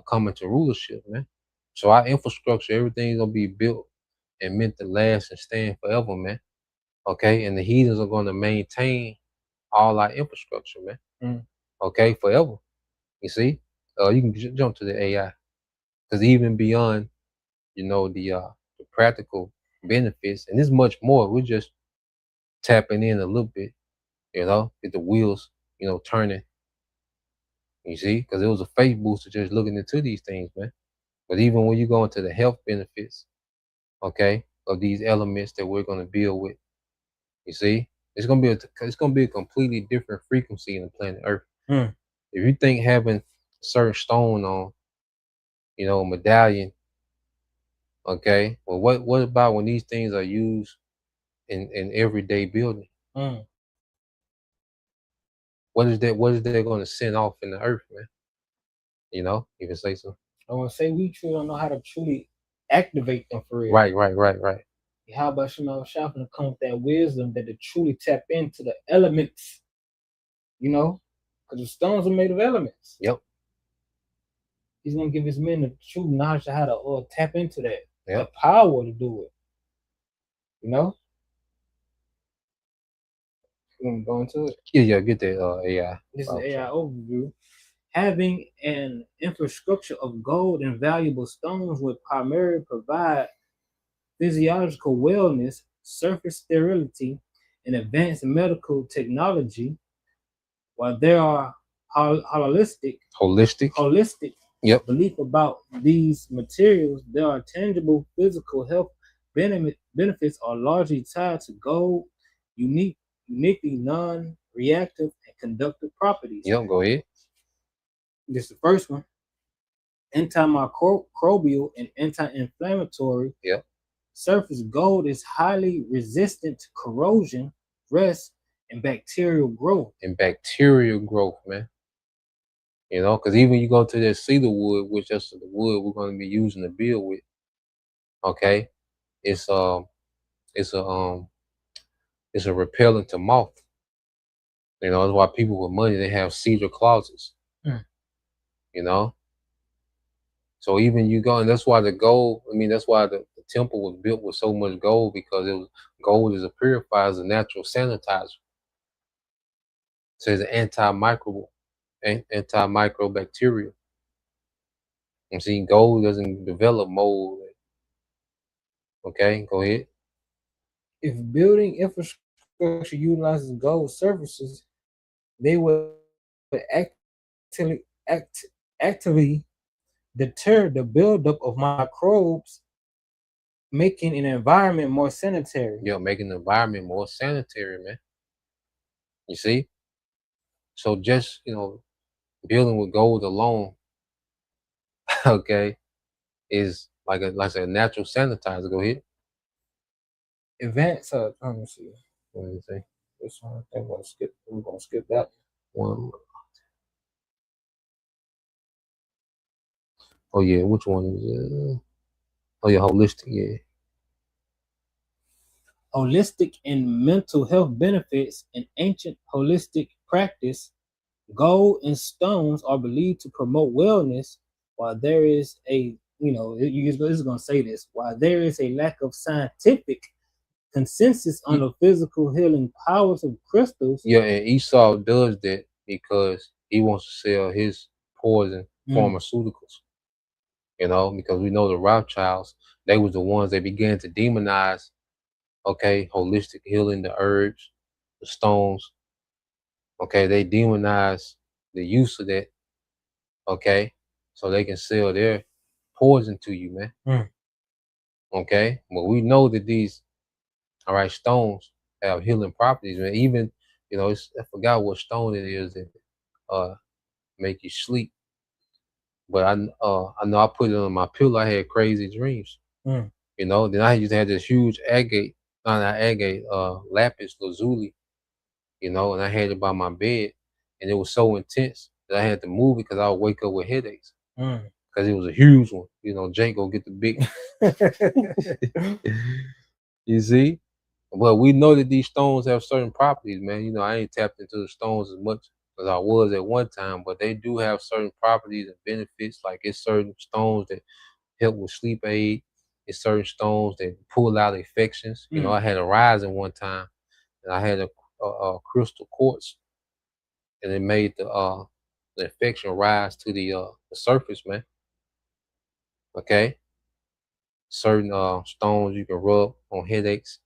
S3: come into rulership, man. So our infrastructure, everything's going to be built and meant to last and stand forever, man. Okay, and the heathens are going to maintain all our infrastructure, man.
S4: Mm.
S3: Okay, forever. You see, you can jump to the AI, because even beyond, you know, the practical benefits, and there's much more. We're just tapping in a little bit, you know, get the wheels, you know, turning. You see, because it was a faith booster just looking into these things, man. But even when you go into the health benefits, okay, of these elements that we're going to build with, you see, it's gonna be a completely different frequency in the planet Earth.
S4: Mm.
S3: If you think having a certain stone on, you know, medallion, okay, well, what about when these things are used in everyday building?
S4: Mm.
S3: What is that going to send off in the earth, man? You know, you can say so.
S4: I want to say we truly don't know how to truly activate them for real.
S3: Right.
S4: How about Shemal Shah to come with that wisdom that to truly tap into the elements, you know, because the stones are made of elements.
S3: Yep.
S4: He's gonna give his men the true knowledge of how to tap into that,
S3: Yep.
S4: the power to do it. You know. You want to go into it?
S3: Yeah. Get that AI.
S4: This is AI overview. Having an infrastructure of gold and valuable stones would primarily provide physiological wellness, surface sterility, and advanced medical technology, while there are holistic
S3: Yep.
S4: belief about these materials, there are tangible physical health benefits are largely tied to gold, uniquely non-reactive and conductive properties.
S3: Yep, go ahead.
S4: This is the first one. Antimicrobial and anti-inflammatory.
S3: Yep.
S4: Surface gold is highly resistant to corrosion, rust, and bacterial growth.
S3: Man. You know, because even you go to that cedar wood, which is the wood we're going to be using to build with. Okay, it's a repellent to moth. You know, that's why people with money, they have cedar closets. You know, so even you go, and that's why the gold. I mean, that's why the temple was built with so much gold, because gold is a purifier, as a natural sanitizer. So it's an antimicrobacterial. I'm seeing gold doesn't develop mold. Okay, go ahead.
S4: If building infrastructure utilizes gold surfaces, they will actively deter the buildup of microbes, making an environment more sanitary.
S3: Yeah, making the environment more sanitary, man. You see? So just, you know, building with gold alone, okay, is like a natural sanitizer. Go ahead.
S4: Advanced, let me see.
S3: What do you say?
S4: This one, I think we're gonna skip that
S3: one. Oh yeah, which one is it? Oh yeah, holistic, yeah.
S4: Holistic and mental health benefits. In ancient holistic practice, gold and stones are believed to promote wellness, while there is a, you know, this is going to say this, while there is a lack of scientific consensus on the physical healing powers of crystals.
S3: Yeah, and Esau does that because he wants to sell his poison pharmaceuticals. You know, because we know the Rothschilds, they was the ones that began to demonize, okay, holistic healing, the herbs, the stones. Okay, they demonize the use of that, okay, so they can sell their poison to you, man. Okay, but we know that these stones have healing properties, man. Even I forgot what stone it is that uh make you sleep. But I know I put it on my pillow. I had crazy dreams.
S4: Mm.
S3: Then I used to have this huge agate, not agate, lapis lazuli. And I had it by my bed, and it was so intense that I had to move it because I would wake up with headaches
S4: Mm.
S3: because it was a huge one. Jake go get the big. You see, but we know that these stones have certain properties, man. I ain't tapped into the stones as much as I was at one time, but they do have certain properties and benefits. Like it's certain stones that help with sleep aid. It's certain stones that pull out infections. I had a rising one time, and I had a crystal quartz, and it made the infection rise to the surface, man. Okay, certain stones you can rub on headaches.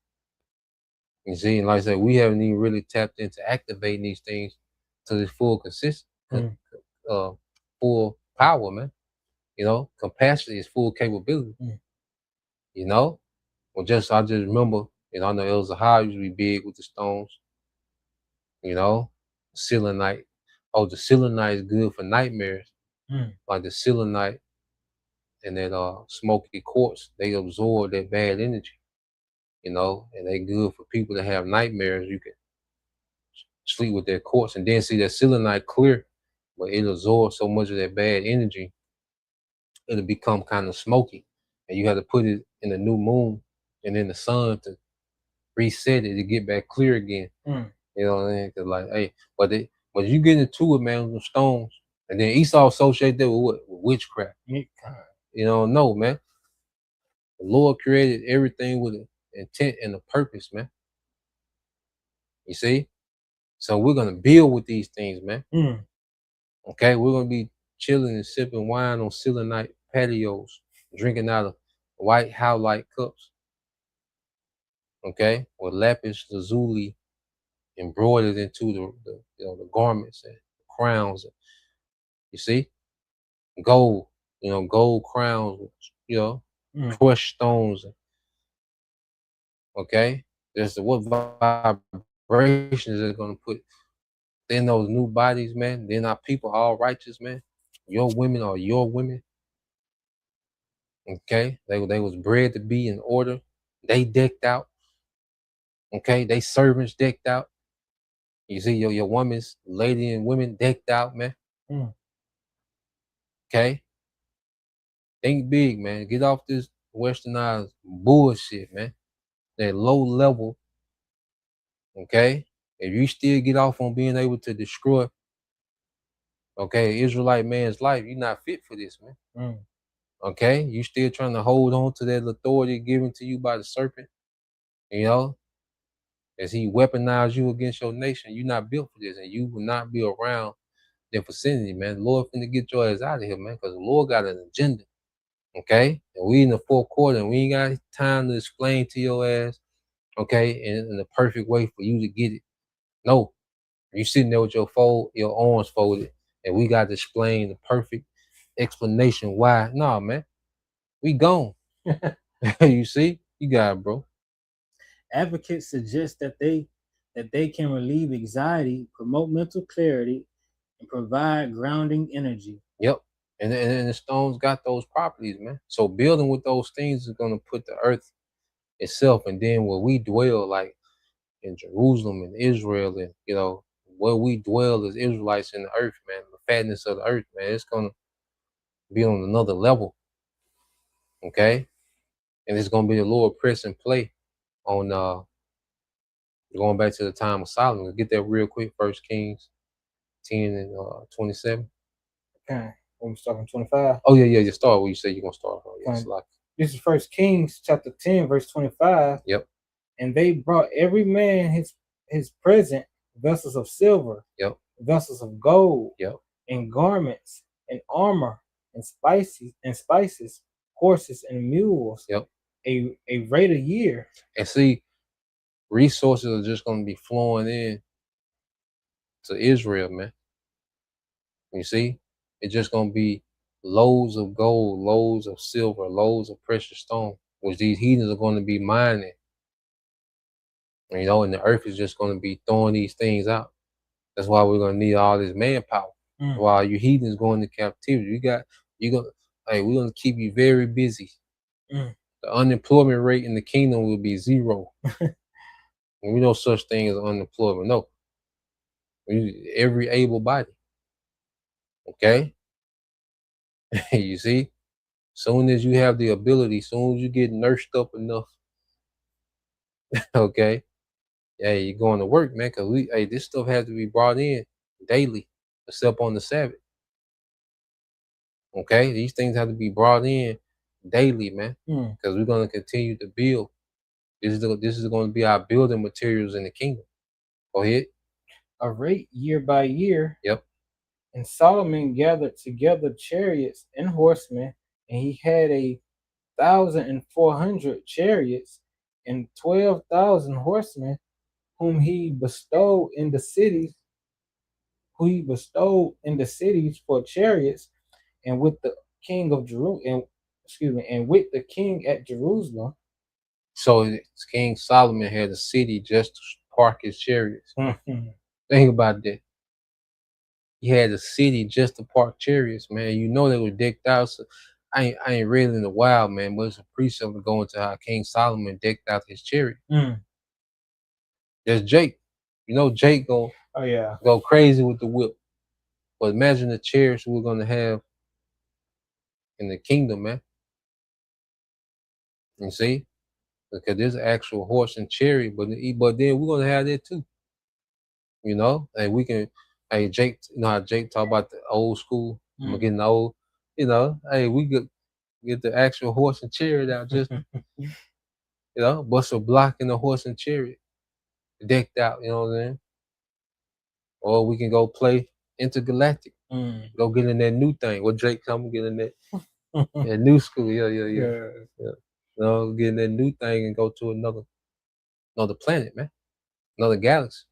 S3: You see, and like I said, we haven't even really tapped into activating these things to this full
S4: Mm.
S3: full power, man. Capacity is full capability.
S4: Mm.
S3: Well, I just remember, I know Elza High used to be big with the stones. Selenite. Oh, the selenite is good for nightmares.
S4: Mm.
S3: Like the selenite and that smoky quartz, they absorb that bad energy. And they good for people that have nightmares. You can sleep with that quartz and then see that selenite clear, but it absorbs so much of that bad energy, it'll become kind of smoky. And you have to put it in the new moon and in the sun to reset it to get back clear again.
S4: Mm.
S3: You know what I mean? Cause like, hey, but you get into it, man, with them stones. And then Esau associated that with what? With witchcraft. No, man. The Lord created everything with an intent and a purpose, man. You see? So we're gonna build with these things, man.
S4: Mm.
S3: Okay, we're gonna be chilling and sipping wine on selenite patios, drinking out of white howlite cups. Okay, with lapis lazuli embroidered into the garments and crowns. You see, gold, gold crowns, crushed stones. Okay, there's what vibrations is gonna put in those new bodies, man. Then our people all righteous, man. Your women are your women. Okay, they was bred to be in order. They decked out. Okay, they servants decked out. You see your woman's lady and women decked out, man.
S4: Mm.
S3: Okay, think big, man. Get off this westernized bullshit, man. That low level. Okay, if you still get off on being able to destroy, Israelite man's life, you're not fit for this, man.
S4: Mm.
S3: Okay, you still trying to hold on to that authority given to you by the serpent, as he weaponized you against your nation. You're not built for this, and you will not be around their vicinity, man. The Lord finna get your ass out of here, man, because the Lord got an agenda. Okay, and we in the fourth quarter, and we ain't got time to explain to your ass, in the perfect way for you to get it. No, you sitting there with your arms folded, and we got to explain the perfect explanation why. Nah, man, we gone. You see, you got it, bro.
S4: Advocates suggest that they can relieve anxiety, promote mental clarity, and provide grounding energy.
S3: Yep. And the stones got those properties, man. So building with those things is gonna put the earth itself, and then where we dwell, like in Jerusalem and Israel, and where we dwell as Israelites in the earth, man, the fatness of the earth, man, it's gonna be on another level. Okay? And it's gonna be the Lord press and play on going back to the time of Solomon. Let's get that real quick. 1 Kings 10 and 27.
S4: Okay. When we starting 25.
S3: Oh yeah, you start where you say you're gonna start. Oh, yeah,
S4: okay. This is 1 Kings chapter 10, verse 25.
S3: Yep.
S4: And they brought every man his present, vessels of silver,
S3: yep,
S4: vessels of gold,
S3: yep,
S4: and garments and armor and spices, horses and mules.
S3: Yep.
S4: A rate a year.
S3: And see, resources are just gonna be flowing in to Israel, man. You see, it's just gonna be loads of gold, loads of silver, loads of precious stone which these heathens are going to be mining. You know, and the earth is just going to be throwing these things out. That's why we're going to need all this manpower. While you heathens go into captivity, we're going to keep you very busy. The unemployment rate in the kingdom will be 0. And we know such thing as unemployment. No. Every able body. Okay? You see? Soon as you have the ability, soon as you get nursed up enough, okay? Yeah, you're going to work, man, because this stuff has to be brought in daily, except on the Sabbath. Okay? These things have to be brought in daily, man, because we're going to continue to build. This is going to be our building materials in the kingdom. Go ahead.
S4: A rate year by year.
S3: Yep.
S4: And Solomon gathered together chariots and horsemen, and he had 1,400 chariots and 12,000 horsemen, whom he bestowed in the cities. For chariots, and with the king of Jerusalem, and with the king at Jerusalem.
S3: So King Solomon had a city just to park his chariots. Think about that. He had a city just to park chariots, man. You know they were decked out. So I ain't read in a while, man, but it's a precept to go into how King Solomon decked out his chariot. There's Jake. You know Jake go crazy with the whip. But imagine the chariots we're gonna have in the kingdom, man. You see? Because there's an actual horse and chariot, but then we're gonna have that too. You know, and we can. Hey, Jake, you know how Jake talk about the old school, getting old. You know, hey, we could get the actual horse and chariot out, just you know, bust a block in the horse and chariot, decked out. You know what I'm saying? Or we can go play Intergalactic. Go get in that new thing. What Jake come get in that new school? Yeah. You know, get in that new thing and go to another planet, man, another galaxy.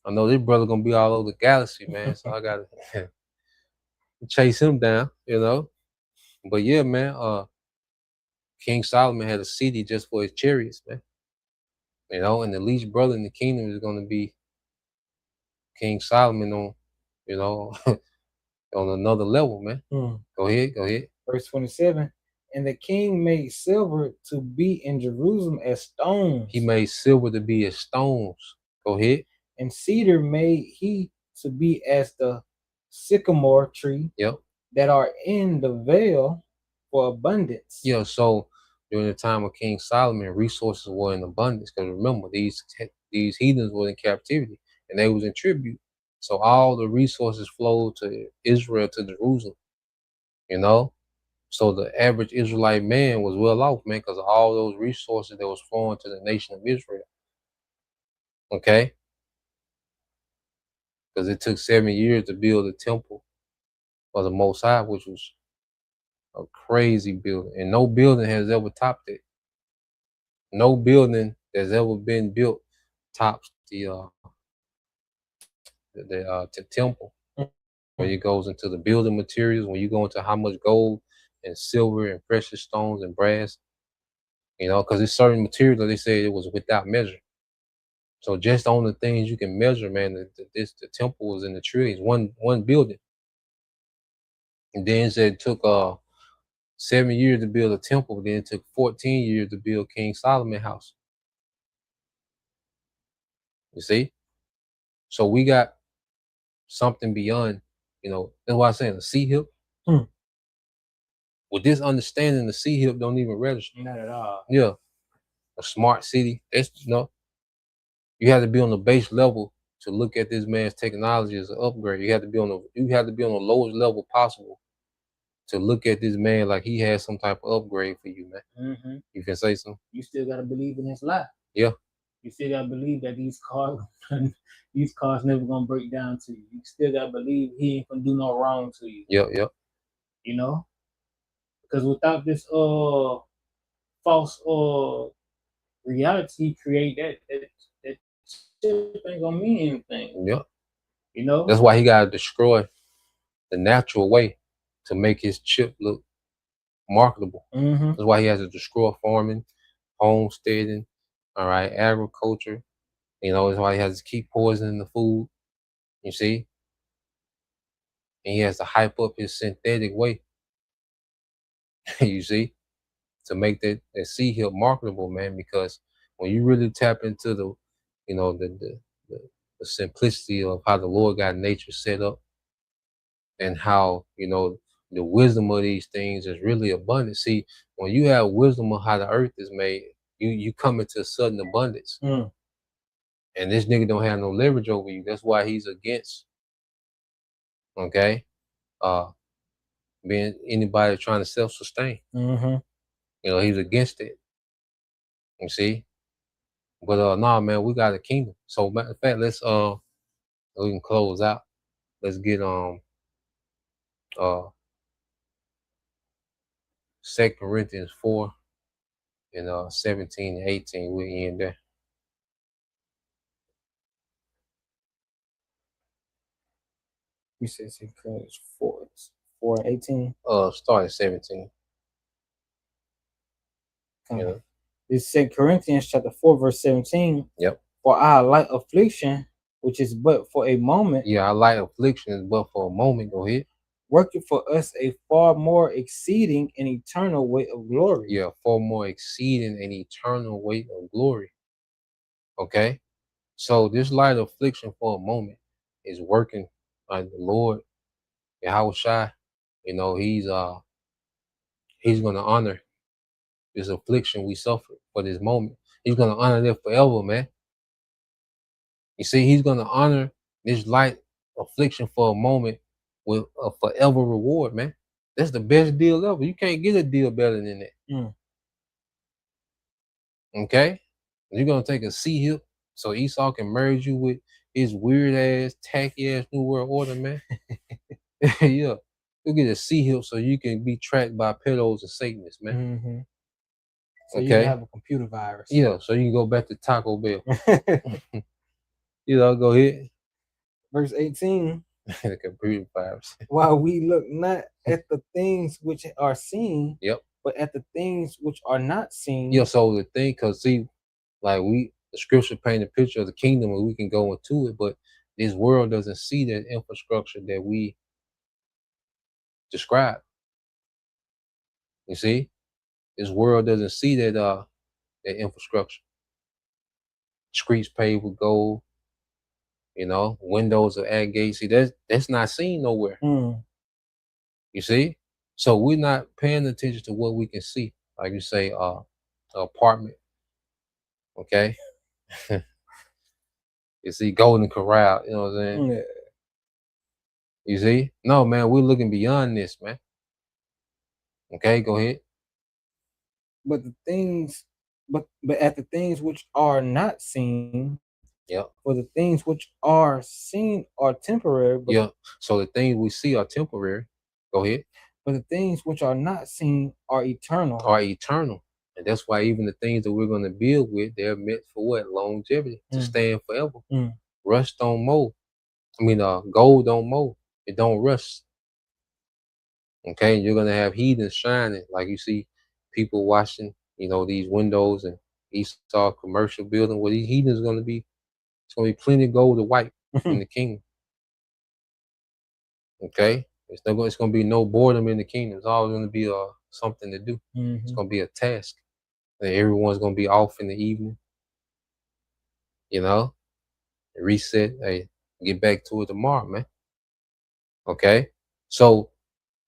S3: I know this brother gonna be all over the galaxy, man. So I gotta chase him down, you know. But yeah, man, King Solomon had a city just for his chariots, man. You know, and the least brother in the kingdom is gonna be King Solomon on, you know, on another level, man. Go ahead.
S4: Verse 27. And the king made silver to be in Jerusalem as stones.
S3: He made silver to be as stones. Go ahead.
S4: And cedar made he to be as the sycamore tree.
S3: Yep.
S4: That are in the vale for abundance.
S3: Yeah, so during the time of King Solomon, resources were in abundance. Because remember, these heathens were in captivity and they was in tribute. So all the resources flowed to Israel, to Jerusalem. You know? So the average Israelite man was well off, man, because of all those resources that was flowing to the nation of Israel. Okay? Because it took 7 years to build a temple for the Most High, which was a crazy building. And no building has ever topped it. No building that's ever been built tops the temple. When it goes into the building materials, when you go into how much gold and silver and precious stones and brass, you know, because it's certain material they say it was without measure. So just on the things you can measure, man, the temple was in the trillions, one building. And then it took 7 years to build a temple, then it took 14 years to build King Solomon house. You see? So we got something beyond, you know, that's why I'm saying a C-hip. With this understanding, the C-hip don't even register.
S4: Not at all.
S3: Yeah. A smart city. That's, you know, you have to be on the base level to look at this man's technology as an upgrade. You have to be on the lowest level possible to look at this man like he has some type of upgrade for you, man. You can say something.
S4: You still gotta believe in his life.
S3: Yeah.
S4: You still gotta believe that these cars never gonna break down to you. You still gotta believe he ain't gonna do no wrong to you.
S3: Yep.
S4: You know? Because without this false reality create that shit ain't gonna mean anything.
S3: Yep.
S4: You know?
S3: That's why he gotta destroy the natural way to make his chip look marketable.
S4: Mm-hmm.
S3: That's why he has to destroy farming, homesteading, all right, agriculture. You know, that's why he has to keep poisoning the food. You see? And he has to hype up his synthetic way. You see? To make that sea hill marketable, man, because when you really tap into the, you know, the simplicity of how the Lord got nature set up and how, you know, the wisdom of these things is really abundant. See, when you have wisdom of how the earth is made, you come into sudden abundance.
S4: Mm.
S3: And this nigga don't have no leverage over you. That's why he's against, okay, being anybody trying to self-sustain.
S4: Mm-hmm.
S3: You know, he's against it. You see? But nah, man, we got a kingdom. So matter of fact, let's we can close out. Let's get 2 Corinthians 4 and 17 and 18. We'll end there.
S4: You said 2 Corinthians 4 and 18.
S3: Start at 17. You know?
S4: It's 2 Corinthians chapter 4, verse 17.
S3: Yep.
S4: For our light affliction, which is but for a moment.
S3: Yeah, our light affliction is but for a moment. Go ahead.
S4: Working for us a far more exceeding and eternal weight of glory.
S3: Yeah, far more exceeding an eternal weight of glory. Okay? So this light affliction for a moment is working by the Lord. Yahweh Shai, you know, he's gonna honor this affliction we suffered for this moment. He's gonna honor it forever, man. You see, he's gonna honor this light affliction for a moment with a forever reward, man. That's the best deal ever. You can't get a deal better than that.
S4: Mm.
S3: Okay? You're gonna take a sea hip so Esau can merge you with his weird ass, tacky ass New World Order, man. Yeah. You get a sea hip so you can be tracked by pedos and Satanists, man.
S4: Mm-hmm. So
S3: okay.
S4: You can have a computer virus.
S3: Yeah, so you can go back to Taco Bell. You know, go ahead.
S4: Verse 18.
S3: The computer virus.
S4: While we look not at the things which are seen,
S3: yep,
S4: but at the things which are not seen.
S3: Yeah, so the thing, cause see, like the scripture paint a picture of the kingdom and we can go into it, but this world doesn't see that infrastructure that we describe. You see? This world doesn't see that that infrastructure. Streets paved with gold, you know, windows of ad gates. See, that's not seen nowhere.
S4: Mm.
S3: You see? So we're not paying attention to what we can see. Like you say, apartment. Okay. You see Golden Corral, you know what I'm saying?
S4: Yeah.
S3: You see? No, man, we're looking beyond this, man. Okay, go ahead.
S4: But the things, but at the things which are not seen,
S3: yep.
S4: For the things which are seen are temporary.
S3: Yeah. So the things we see are temporary. Go ahead.
S4: But the things which are not seen are eternal.
S3: And that's why even the things that we're going to build with, they're meant for what? Longevity, to stand forever. Rust don't mold. I mean, gold don't mold. It don't rust. Okay, and you're going to have heathens shining. Like you see people watching, you know, these windows and Esau commercial building where these heathens going to be. It's going to be plenty of gold to wipe in the kingdom. Okay, it's going to be no boredom in the kingdom. It's always going to be something to do. It's going to be a task. And everyone's going to be off in the evening. You know, reset. Hey, get back to it tomorrow, man. Okay, so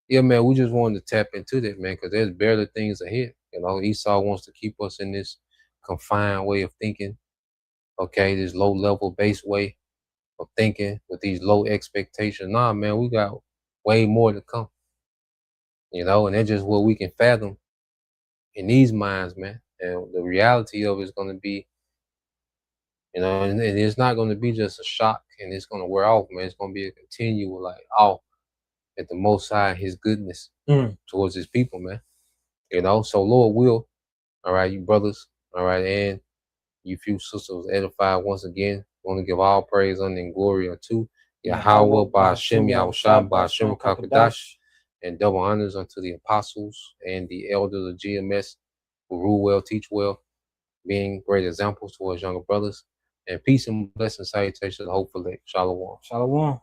S3: yeah, man, we just wanted to tap into that, man, because there's better things ahead. You know, Esau wants to keep us in this confined way of thinking. Okay, this low level base way of thinking with these low expectations. Nah, man, we got way more to come. You know, and that's just what we can fathom in these minds, man. And the reality of it is going to be, you know, and it's not going to be just a shock and it's going to wear off, man. It's going to be a continual, like, awe at the Most High, His goodness towards His people, man. You know, so Lord will, all right, you brothers, all right, and you few sisters edified once again. Want to give all praise, honor, and glory unto Yahweh, Ba'ashem, Yahushua, Ba'ashem, Kakadash. and double honors unto the apostles and the elders of GMS who rule well, teach well, being great examples towards younger brothers. And peace and blessings, salutations, hopefully. Shalom.
S4: Shalom.